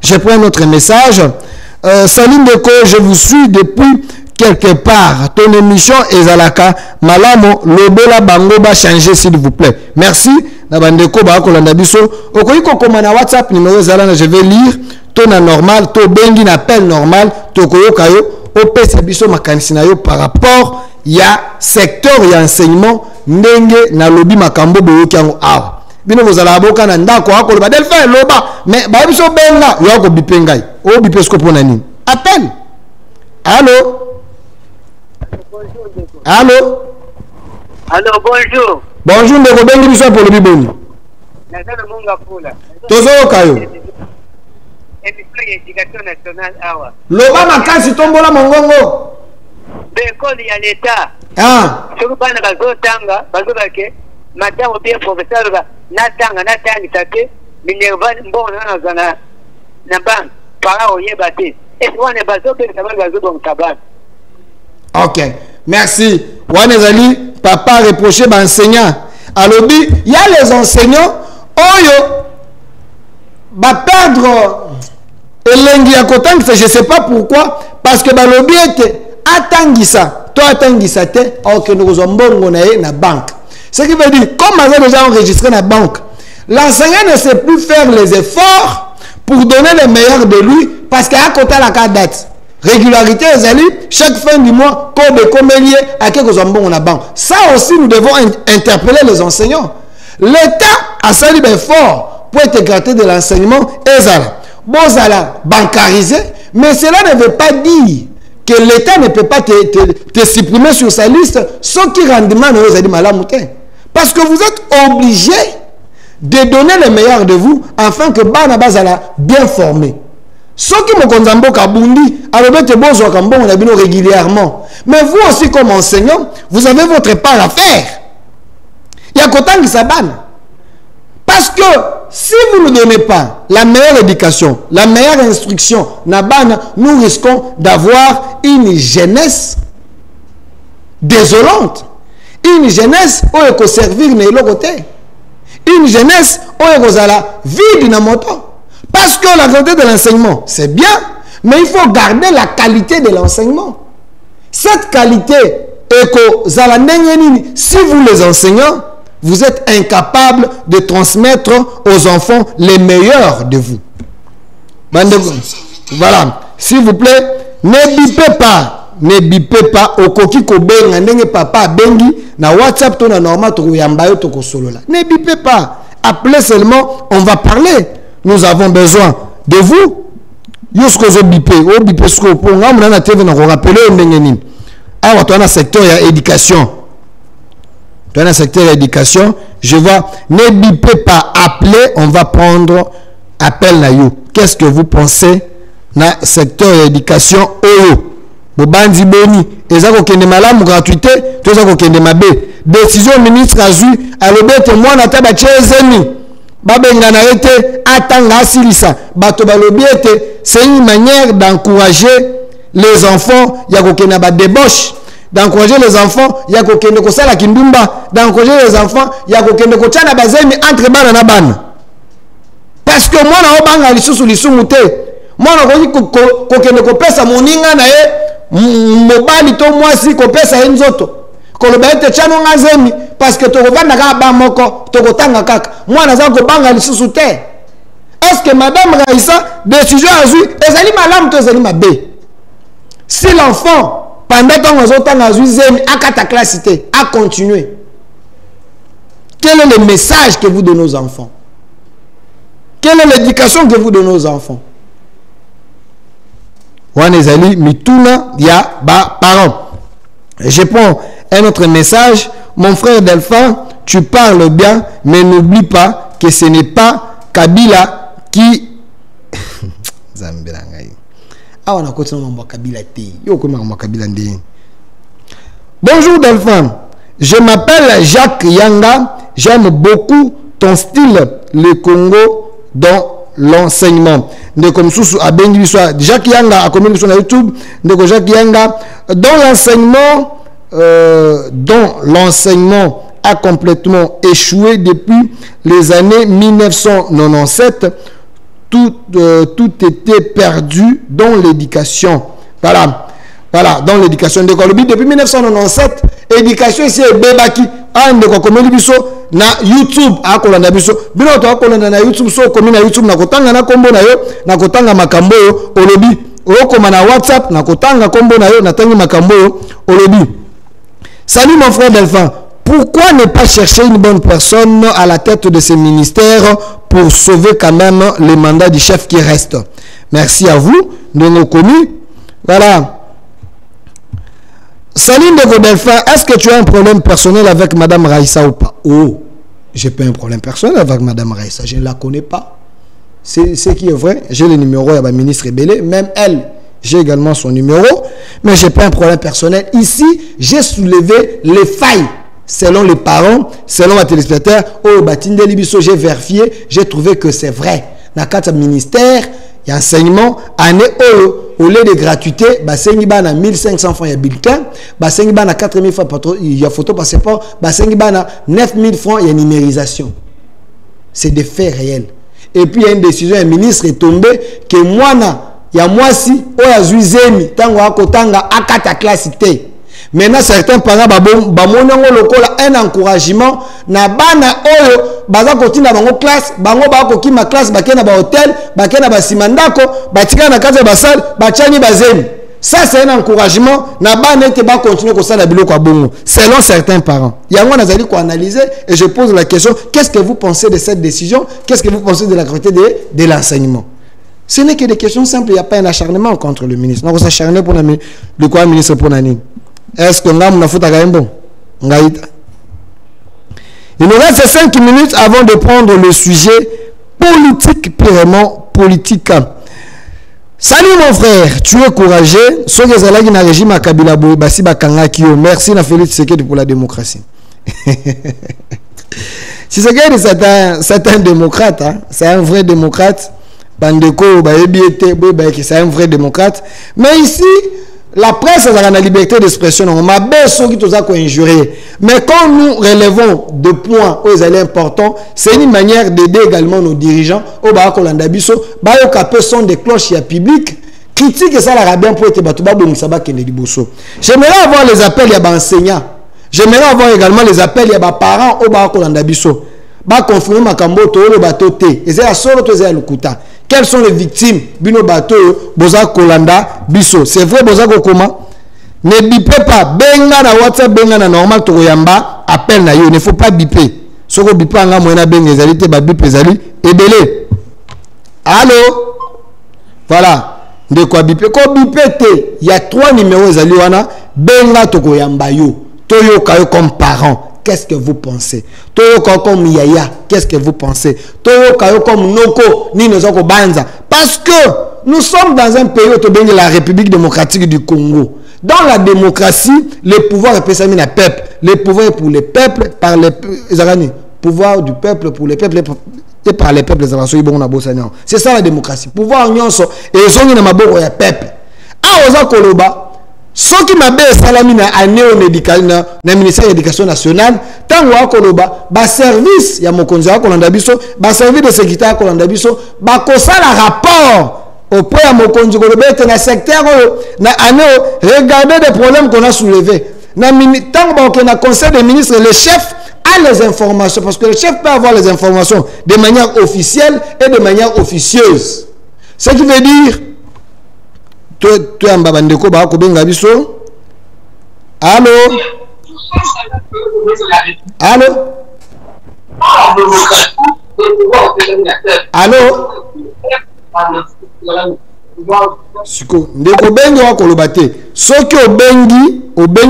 je prends notre message. Salim Deko, je vous suis depuis quelque part. Ton émission est Zalaka. Malamo, Lobola Bango va changer s'il vous plaît. Merci. Nabandeko ba kolanda biso. Okoyiko komana WhatsApp numéro Zalana, je vais lire. Ton anormal, to bengi na appel normal, to koyokayo, opesa biso makanisi na yo par rapport ya secteur ya enseignement ndenge na lobi makambo boyoki yango awa. Bino bozala aboka na ndako ako loba Delphin loba mais ba biso benga yo ko bipengai. O bipesko pona nini? Appel. Allô? Allô? Allô, bonjour. Bonjour, ndeko bengi biso pour le biboni. Nazana munga pula. Tozo kayo. Éducation nationale awa. Loba makasi tombola mongongo. École ya l'État. Ah. Soko bana bazotanga, bazobake matango bien professeur ba natanga take minerva mbona nazana na bank para oyeba te. Et wana bazobe bazobo mtabana. Ok, merci. Wanezali, papa reproché par enseignant. Alors, il y a les enseignants, oyo, va perdre elengi ya kotang, je ne sais pas pourquoi, parce que balobi était atangisa, toi atangisa te, ok, nous avons bon na banque. Ce qui veut dire, comme on a déjà enregistré la banque, l'enseignant ne sait plus faire les efforts pour donner le meilleur de lui, parce qu'à côté la carte date. Régularité, chaque fin du mois, code de comélier à quelque chose bon on a banque. Ça aussi, nous devons interpeller les enseignants. L'État a sali fort pour être gratté de l'enseignement et Bozala bancarisé, mais cela ne veut pas dire que l'État ne peut pas te supprimer sur sa liste sans qu'il rendement parce que vous êtes obligé de donner le meilleur de vous afin que Bana Bazala bien formé. Ceux qui me condamnent Kabundi, alors mettez bonjour comme bon on a bien régulièrement. Mais vous aussi comme enseignant, vous avez votre part à faire. Il y a qu'autant qui s'abannent. Parce que si vous ne donnez pas la meilleure éducation, la meilleure instruction, nous risquons d'avoir une jeunesse désolante. Une jeunesse où il faut servir de côté. Une jeunesse où il faut vide dans moto. Parce que la qualité de l'enseignement, c'est bien, mais il faut garder la qualité de l'enseignement. Cette qualité, si vous les enseignants, vous êtes incapable de transmettre aux enfants les meilleurs de vous. Voilà. S'il vous plaît, ne bipez pas. Ne bipez pas. Okoki kobenga ndenge papa bengi na WhatsApp to na normal to yambayo to ko solo là. Ne bipez pas. Appelez seulement, on va parler. Nous avons besoin de vous. Yosko zo bipé, o bipé sko pour ngam na TV na ko rappeler ndenge nini. Ah, tu as un secteur d'éducation. Dans le secteur d'éducation, je vois, ne bipez pas, appelez, on va prendre appel na you. Qu'est-ce que vous pensez dans le secteur d'éducation? Bobandi boni, ezako kende malamu gratuité, tout ça ko kende mabe. Décision ministre azu, alobete moi na taba chezeni. Babenga na ete atanga silisa. Bato balobiete, c'est une manière d'encourager les enfants, il y a ba débauche. D'encourager les enfants, il y a kokende ko sala kindumba. D'encourager les enfants, il y a kokende ko tchana bazemi entre bana na bana. Parce que moi na obanga lisusu lisumute. Moi na kokende ko pesa moninga na ye mobali to mwasi ko pesa enzoto. Ko lo baete tchano ngazemi parce que to kovanda ka ba moko to kotanga kaka. Moi na za ko banga lisusu te. Est-ce que madame Raissa décision azui ezali malamu to ezali mabe? Si l'enfant pendant que ta classe a continué, quel est le message que vous donnez aux enfants? Quelle est l'éducation que vous donnez aux enfants? Wanezali mituna ya ba parents. Je prends un autre message. Mon frère Delphin, tu parles bien, mais n'oublie pas que ce n'est pas Kabila qui Bonjour Delphin, je m'appelle Jacques Yanga, j'aime beaucoup ton style, le Congo dans l'enseignement. Jacques Yanga a commis sur YouTube, Jacques Yanga dans l'enseignement a complètement échoué depuis les années 1997. Tout était perdu dans l'éducation. Voilà, dans l'éducation. Depuis 1997, l'éducation ici est bébaki. Na YouTube akolanda biso bino to akolanda na YouTube so komi na YouTube na kotanga na kombo na yo na kotanga makambo yo olobi okoma na WhatsApp na kotanga kombo na yo na tangi makambo yo olobi. Salut mon frère Delphin. Pourquoi ne pas chercher une bonne personne à la tête de ce ministère pour sauver quand même le mandat du chef qui reste? Merci à vous de nos commis. Voilà. Salut Ndeko Delphin, est-ce que tu as un problème personnel avec Madame Raissa ou pas? Oh, j'ai pas un problème personnel avec Madame Raissa, je ne la connais pas. C'est ce qui est vrai. J'ai le numéro de la ministre Ebele, même elle, j'ai également son numéro, mais j'ai pas un problème personnel. Ici, j'ai soulevé les failles. Selon les parents, selon les téléspectateurs, oh, Batinde Libiso, j'ai vérifié, j'ai trouvé que c'est vrai. Dans le ministère, il y a enseignement, année au lieu de gratuité, il y a 1500 francs, il y a bulletin, il y a 4000 francs, il y a photo passeport, il y a 9000 francs, il y a numérisation. C'est des faits réels. Et puis il y a une décision, un ministre est tombé, que moi, il y a moi si, il y a Zuizemi, Tanga, Akata classe. Maintenant, certains parents un encouragement na bana oyo baza kotinda bango classe bango ba koki ma classe bakena ba hôtel bakena ba simandako batika na kaza basal bachani bazemi. Ça c'est un encouragement na bana ete ba continuer ko sala biloko bongo selon certains parents. Yango nazali ko analyser et je pose la question, qu'est-ce que vous pensez de cette décision? Qu'est-ce que vous pensez de la gratuité de l'enseignement? Ce n'est que des questions simples, il n'y a pas un acharnement contre le ministre. Non, on s'acharne pour le quoi ministre pour nani? Est-ce que nous avons fait un bon? Il nous reste 5 minutes avant de prendre le sujet politique, purement politique. Salut mon frère, tu es courageux. Merci na Félix Tshisekedi pour la démocratie. Si c'est un démocrate, hein, c'est un vrai démocrate. Bandeko, c'est un vrai démocrate. Mais ici, la presse a la liberté d'expression. On m'a baissé qui tout ça qu'on injurié. Mais quand nous relevons de points où ils sont importants, c'est une manière d'aider également nos dirigeants. Au Barakolanda Biso, Bayokape sont des cloches publiques. Critique ça la bien pour être battu. J'aimerais avoir les appels il y a des enseignants. J'aimerais avoir également les appels il y a des parents au Barakolanda Biso. Ba confirmer makambo to le bateau té. Et c'est à solo to c'est lukuta. Quelles sont les victimes bino bateau boza kolanda biso. C'est vrai boza ko comment? Ne bipez pas benga na WhatsApp benga na normal to yamba appel na yo, il ne faut pas biper. Soko bipa nga moyena benga ezali te ba bip ezali ebele. Allô? Voilà. De quoi biper ko biper te. Il y a 3 numéros ezali wana benga to yamba yo. To yo kayo comme parent. Qu'est-ce que vous pensez? Toyo comme Yaya, qu'est-ce que vous pensez? Toyo comme Noko, ni Nozoko Banza. Parce que nous sommes dans un pays où la République démocratique du Congo. Dans la démocratie, le pouvoir est passé à la peuple. Le pouvoir est pour les peuples, par les pouvoir du peuple pour les peuples et par les peuples. C'est ça la démocratie. Pouvoir et ils sont dans le peuple. Ah, aux Koloba. Ce qui m'a bien salami na néo-médical na ministère de l'éducation nationale, tant que Koloba, ba service ya mokonza Kolanda biso, ba service de sécurité Kolanda biso, ba kosa la rapport au point à mokonzi Koloba dans le secteur na regardez des problèmes qu'on a soulevés. Tant que na conseil des ministres, le chef a les informations parce que le chef peut avoir les informations de manière officielle et de manière officieuse. Ce qui veut dire tu es en babandeko ba ko benga biso. Allô? Allô? Allô? Siko ndeko bengi wa kolobate soki obengi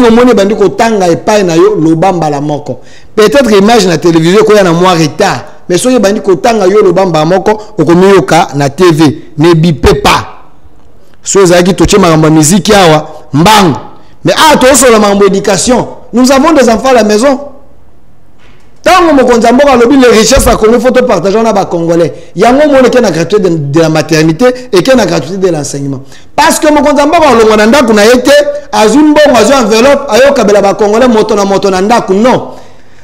omoni bandi ko tanga epai na yo lobamba la moko peut-être image na télévision ko ya na moi retard mais soki bandi ko tanga yo lobamba moko okomiyoka na TV ne bipe pas. Sozaki toche maramba musique yawa mbang. Mais sur la éducation, nous avons des enfants à la maison. Tant que nous les richesses à Congo, il faut partager avec les Congolais. Il y a un moment qui est la gratuité de la maternité et qui est la gratuité de l'enseignement. Parce que nous avons été à une bonne enveloppe, à Congolais, non.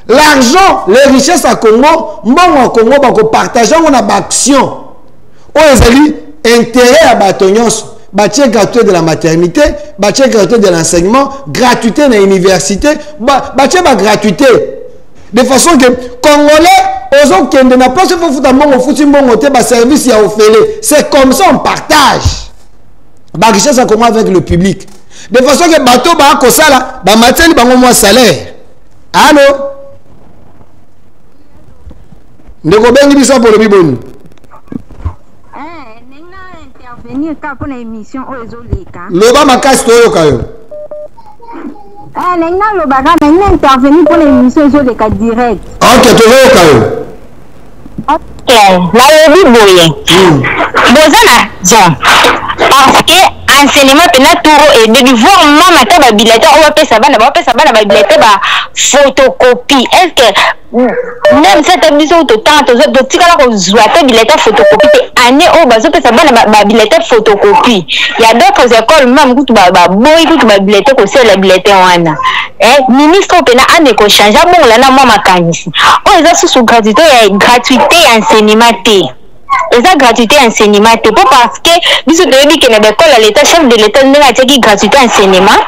L'argent, les richesses à Congo, nous Congo, partager une action. Où ils ont intérêt à bâtonner. Gratuité de la maternité, gratuité de l'enseignement, gratuité de l'université, gratuité. De façon que Congolais, aux qui ne pas se foutre service à offrir. C'est comme ça on partage. La richesse avec le public. De façon que bateau ba salaire. Allô? Ne ko bengi biso pour le biboni. Pour l'émission Loba makasi toyo kayo. Nenga loba ka intervenir pour l'émission direct. OK, toyo kayo. OK, la yebi boye. Bozana Jean. Parce que enseignement pena touro et de voir maman ta ba billet on va pesa bana ba billet ba photocopie. Est-ce que même cette émission de temps to tikala ko zwa ta billet photocopie année au bazo pesa bana ba billet photocopie. Il y a d'autres écoles même kutu ba boy kutu ba billet ko c'est la billet wana. Ministre pena ane ko changer bon la na mama kanisi. On les a sous gratuité enseignement té. Et ça gratuité enseignement c'est pas parce que biso de bi que na école à l'état chef de l'état n'a pas qui gratuité enseignement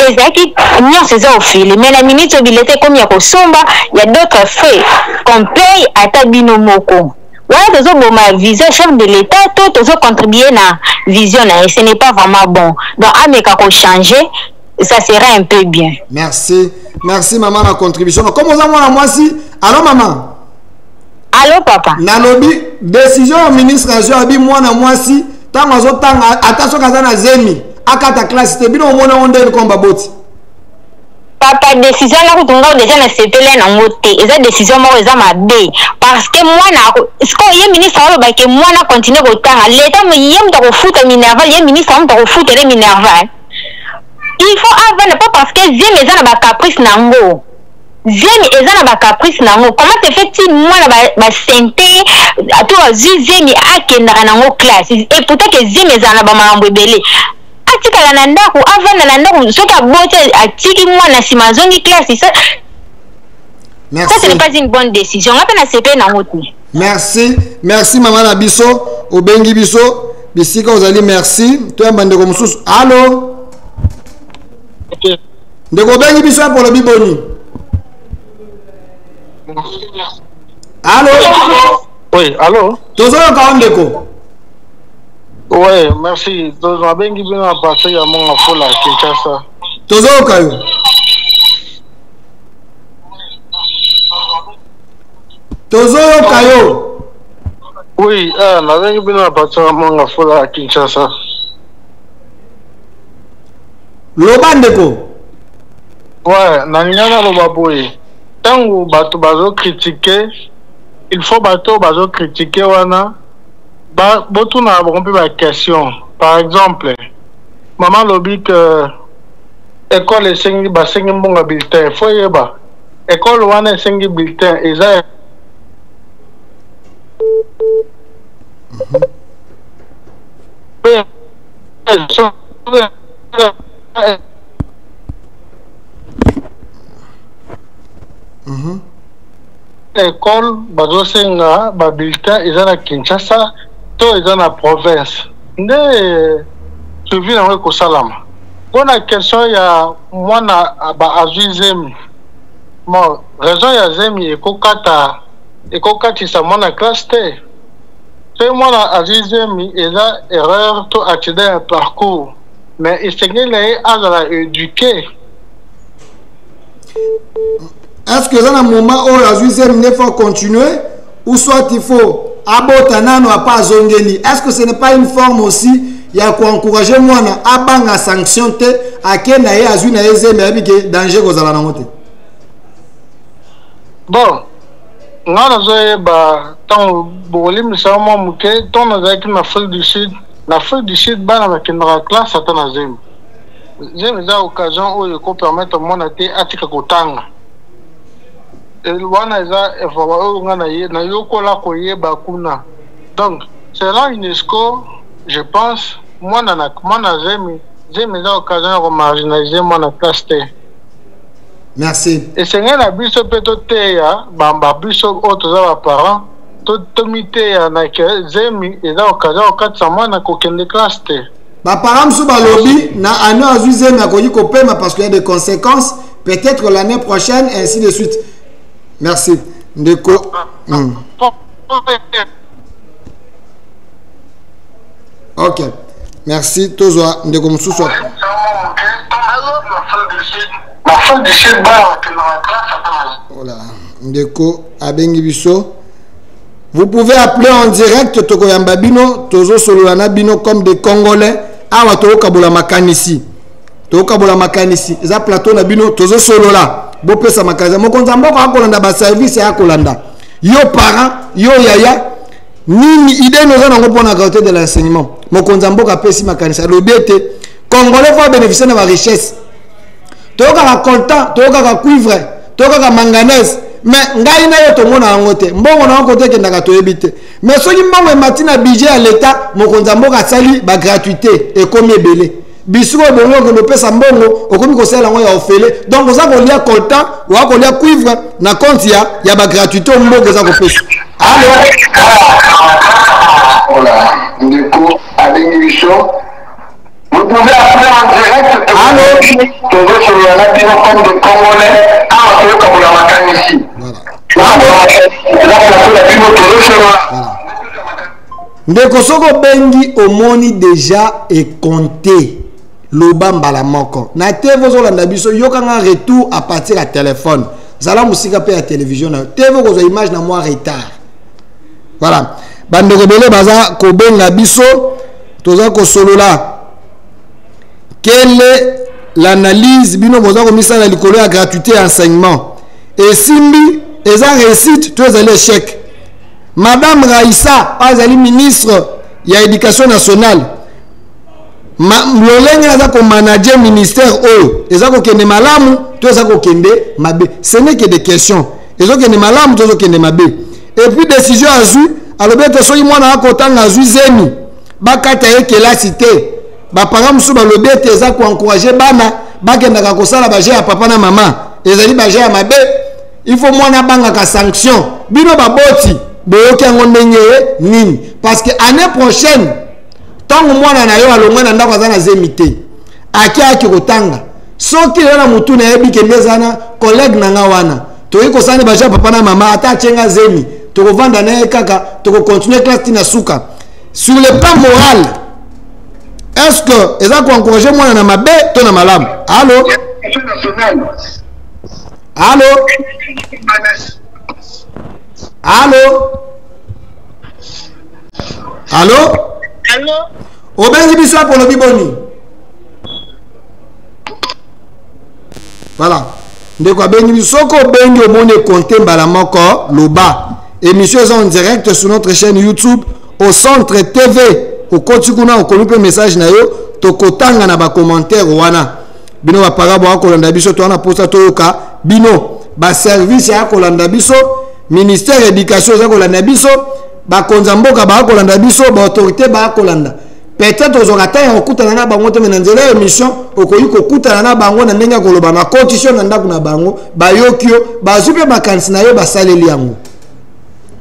et ça qui non c'est ça au fil mais la ministre billet comme il y a kosomba il y a d'autres faits qu'on paye à tabino moko voilà toujours bon ma vision chef de l'état tout contribuer na vision et ce n'est pas vraiment bon donc ameka ko changer ça sera un peu bien. Merci maman la contribution. Comment ça moi si allô maman. Allô papa. Nalobi décision au ministre Azobi mwana mwasi tango azotanga attention kazana zemi akata classe te bino mona onde komba boti. Papa décision là kutunga déjà na sepele na ngote eza décision mo eza mabe parce que mwana est-ce que ye ministre alo ba ke mwana continue kotanga l'état me yem ta ko futa minerval ye ministre am ta ko futa le minerval. Il faut avant pas parce que je mes na ba caprice nango. zemi eza na ba caprice nango. Comment te fait-il moi na ba santé to zemi akendaka nango classe et pourtant que zemi eza na ba mambo ebele. Atikala na ndako avanda na ndako soki abote atiki mwana sima zongi classe ça. Merci. Ça ce n'est pas une bonne décision. On appelle la CP nango te. Merci, merci maman na biso, obengi biso, bisika ozali merci. Toi mbandeko mususu. Allô? Ndeko bengi biso pour le biboni. Allô? Oui, allô? Tozoyo ka ndeko. Oui, merci. Tozo bengi bino à partir ya mon afola Kinshasa. Tozoyo ka yo. Tozoyo ka yo. Oui, na bengi bino à partir ya mon afola Kinshasa. Loba ndeko. Ouais, na nyana loba boye. Tango bato bazo critiquer, il faut bato bazo critiquer wana. Botu na rompe ba question. Par exemple, maman lobi que école esengi ba sengi mbonga bulletin. Faut yeba. École wana esengi bulletin eza école bazosenga ba bulletin eza na Kinshasa to eza na province nde suivi nango ekosalama mpona question ya mwana azwi zemi bon raison ya zemi ekokatisa mwana classe te soki mwana azwi zemi eza erreur to accident ya parcours mais esengeli na ye azala éduqué. Est-ce que dans un moment où la justice il faut continuer ou soit il faut abotanano à pas zongeli? Est-ce que ce n'est pas une forme aussi il y a quoi encourager moi na abanga sanction te akena ye azui na yeze mais abike danger kozala na ngote? Bon, ngana zoye ba tant bolimisa mo muke ton avec na Afrique du Sud. L'Afrique du Sud bana bakendaka classe atana zemi. Zemi za occasion oyo ko permettre mona te atika kotanga. Wana eza evaluation ngana ye na yokola koyeba kuna. Donc selon UNESCO, je pense mwana zemi za occasion ko marginaliser mwana classe te. Merci. Et c'est ngana biso peto te ya bamba biso autres za parents to mite ya na ke zemi eza occasion okatsa mwana kokende classe te. Ba parents sous balobi na ano azui zemi akoyi kopema parce qu'il y a des conséquences peut-être l'année prochaine ainsi de suite. Merci. Ndeko. Ok. Merci. Tozoa. Ndeko Moussou. Voilà. Ndeko Abengi Biso. Vous pouvez appeler en direct Toko Yambabino, Tozo Sololana Bino comme des Congolais. Awa Toko Kabola Makanisi. Toko Kabola Makanisi. Eza plateau na Bino, Tozo Solola. Bopesa makaza mokonza mboko akolanda ba service ya kolanda yo parent yo yaya nini idée noza nango pona côté de l'enseignement mokonza mboko apesi makanisa lobete congolais faut bénéficier de la richesse toka ka coltan toka ka cuivre toka ka manganèse mais ngai na yo to mona nango te mbongo na côté ke ndaka to ebite mais soki mbongo matina budget à l'état mokonza mboko asali ba gratuité et comme ebele bisiko bongo que le pesa mbongo okomi ko sala ngo ya ofele donc ça ko lia coltan wa ko lia cuivre na compte ya ba gratuité mbongo za ko pesa. Allô voilà ndeko Abengi Biso, vous pouvez appeler en direct. Allô Tozo Sololana Bino comme des Congolais à Toyo Kabola Makanisi. Voilà. Ndeko soko bengi omoni déjà et compté loba mbala moko na TV zolanda biso yokanga retour à partir de téléphone zala musika pe ya télévision na TV ko image na moi retard. Voilà bande rebele baza ko benga biso toza ko solola quelle est l'analyse bino boza ko misala likolo ya gratuité enseignement et simbi eza réussite to eza l'échec. Madame Raissa azali ministre ya éducation nationale lolenge aza ko manager ministère oyo eza ko kende malamu to eza ko kende mabe. Ce n'est que des questions. Ezo kende malamu to ezo kende mabe. Et puis décision azui alobete soki mwana akotanga azui zemi bakata ye kelasi te bapara mosusu balobi ete eza koencourage bana bakendaka kosala baje ya papa na mama ezali baje ya mabe. Il faut mwana bangaka sanction bino baboti boyoki yango ndenge nini parce que année prochaine tango mwana na yo alongwe na ndako aza na zemi te aki kotanga soki lelo na mutu na yebi kende ezana collègue na nga wana toyi kosala baje ya papa na mama ata achenga zemi tokovanda na ye kaka tokocontinue classe tina suka. Sur le plan moral, est-ce que eza ko encourager mwana na mabe to na malamu? Allô? Allô? Allô? Allô? Allô? Obengi biso pour le biboni. Voilà. Ndeko abengi biso ko bengi omone compter mbala moko loba. Émission en direct sur notre chaîne YouTube au Centre TV. Au kotikuna au komipe message na yo tokotanga na ba commentaire wana. Bino ba parabo akolanda biso to na posta toyoka bino ba service ya kolanda biso ministère éducation za kolanda biso ba konzamboka ba kolanda biso ba autorité ba kolanda. Peut-être ozokata ya okutana na bango te na nzela émission okoyi kokutana na bango na ndenge koloba na constitution na ndako na bango ba yokio ba zupe makanisi na yo ba saleli yango.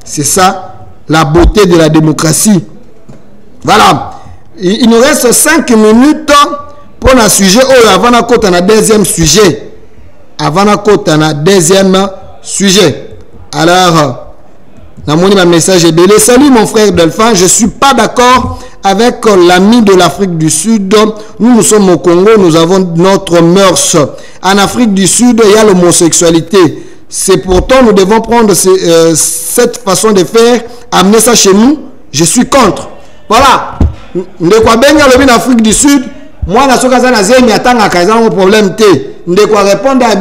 C'est ça la beauté de la démocratie. Voilà. Il nous reste 5 minutes pour le sujet. Oh, avant la côte, on a deuxième sujet. Avant la côte, on a deuxième sujet. Alors, ma message est belé. Salut mon frère Delphin. Je ne suis pas d'accord avec l'ami de l'Afrique du Sud. Nous sommes au Congo. Nous avons notre mœurs. En Afrique du Sud, il y a l'homosexualité. C'est pourtant nous devons prendre cette façon de faire, amener ça chez nous. Je suis contre. Voilà. Ndeko benga lobi en Afrique du Sud, moi na soka za na zemi atanga kaza un problème te. Ndeko répondre à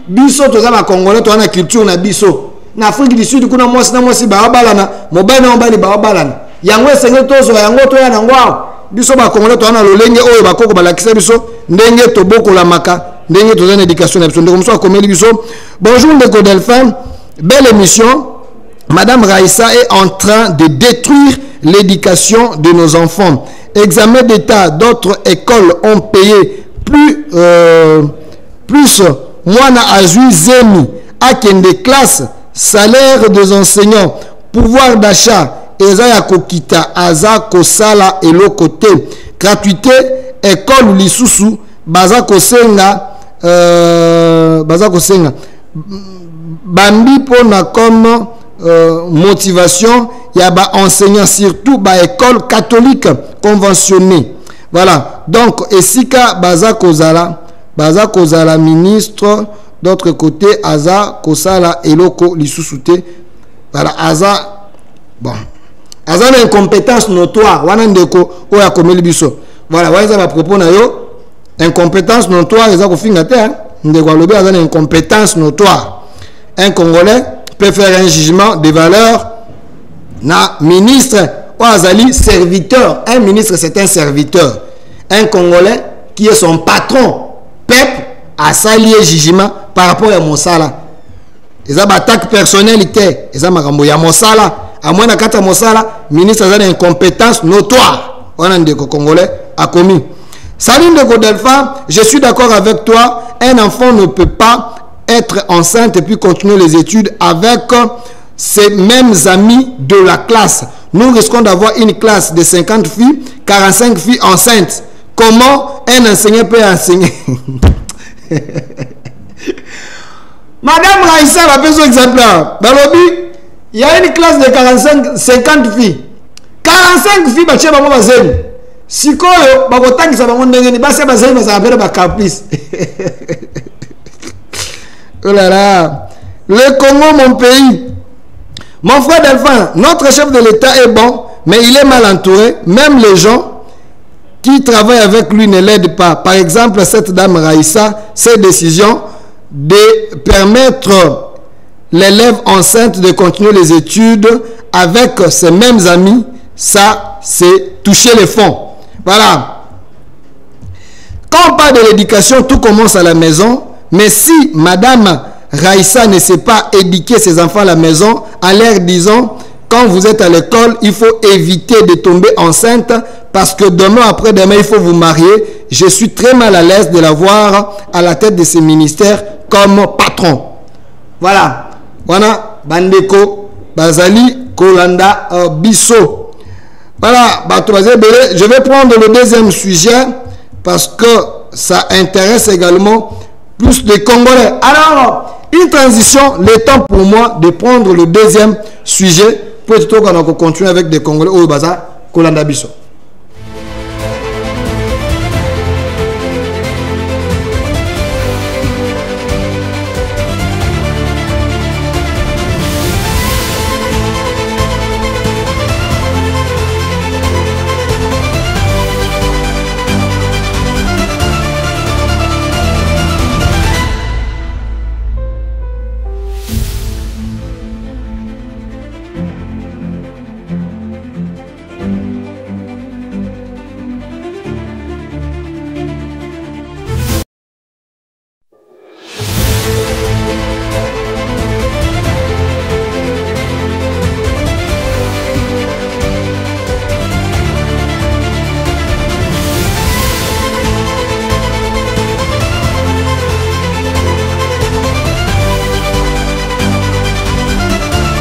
biso to za ba congolais to na culture na biso. Na Afrique du Sud kuna mwasi na mwasi ba balana, mobali na mobali ba balana. Yango esenge tozo yango to ya na ngwa. Biso ba congolais to na lolenge oyo ba koko balakisa biso ndenge to boko la maka. Bonjour Ndeko Delphin, belle émission. Madame Raissa est en train de détruire l'éducation de nos enfants. Examen d'État, d'autres écoles ont payé plus moi na azu zemi akende classe, salaire des enseignants, pouvoir d'achat, eza ya kokita aza kosala eloko te, gratuité, école lisusu baza kosenga bambi pona comme motivation ya ba enseignants surtout ba école catholique conventionnée. Voilà, donc esika baza kozala ministre, d'autre côté aza kosala eloko lisusu. Voilà, aza bon, aza na incompétence notoire wana ndeko oya komeli biso. Voilà, wana ba propos na yo. Incompétence notoire, ils ont fait une incompétence notoire. Un Congolais peut faire un jugement de valeur. Na ministre ou azali serviteur. Un ministre, c'est un serviteur. Un Congolais qui est son patron, peuple, a sali jugement par rapport à mon salaire. Ils ont attaque personnalité. Ils ont marambo ya mon salaire. À moins de 4 mon salaire, ministre a une incompétence notoire. On a des Congolais a commis. Salut Ndeko Delphin, je suis d'accord avec toi. Un enfant ne peut pas être enceinte et puis continuer les études avec ses mêmes amis de la classe. Nous risquons d'avoir une classe de 50 filles, 45 filles enceintes. Comment un enseignant peut enseigner? Madame Raissa a besoin d'exemplaire. Dans le but, il y a une classe de 50 filles. 45 filles, bah, sikoyo bakotangisa bango ndenge ni basi bazali bazapela ba caprice. Oh là là, le Congo mon pays. Mon frère Delphin, notre chef de l'État est bon, mais il est mal entouré. Même les gens qui travaillent avec lui ne l'aident pas. Par exemple, cette dame Raissa, ses décisions de permettre l'élève enceinte de continuer les études avec ses mêmes amis, ça c'est toucher les fonds. Voilà. Quand on parle de l'éducation, tout commence à la maison. Mais si Madame Raïssa ne sait pas éduquer ses enfants à la maison, en leur disant, quand vous êtes à l'école, il faut éviter de tomber enceinte parce que demain, après-demain, il faut vous marier. Je suis très mal à l'aise de la voir à la tête de ces ministères comme patron. Voilà. Voilà. Bandeko, Bazali, Kolanda, Bisso. Voilà. Je vais prendre le deuxième sujet parce que ça intéresse également plus les Congolais. Alors, une transition, le temps pour moi de prendre le deuxième sujet pour qu'on continue avec des Congolais au Baza, Kolanda Bisso.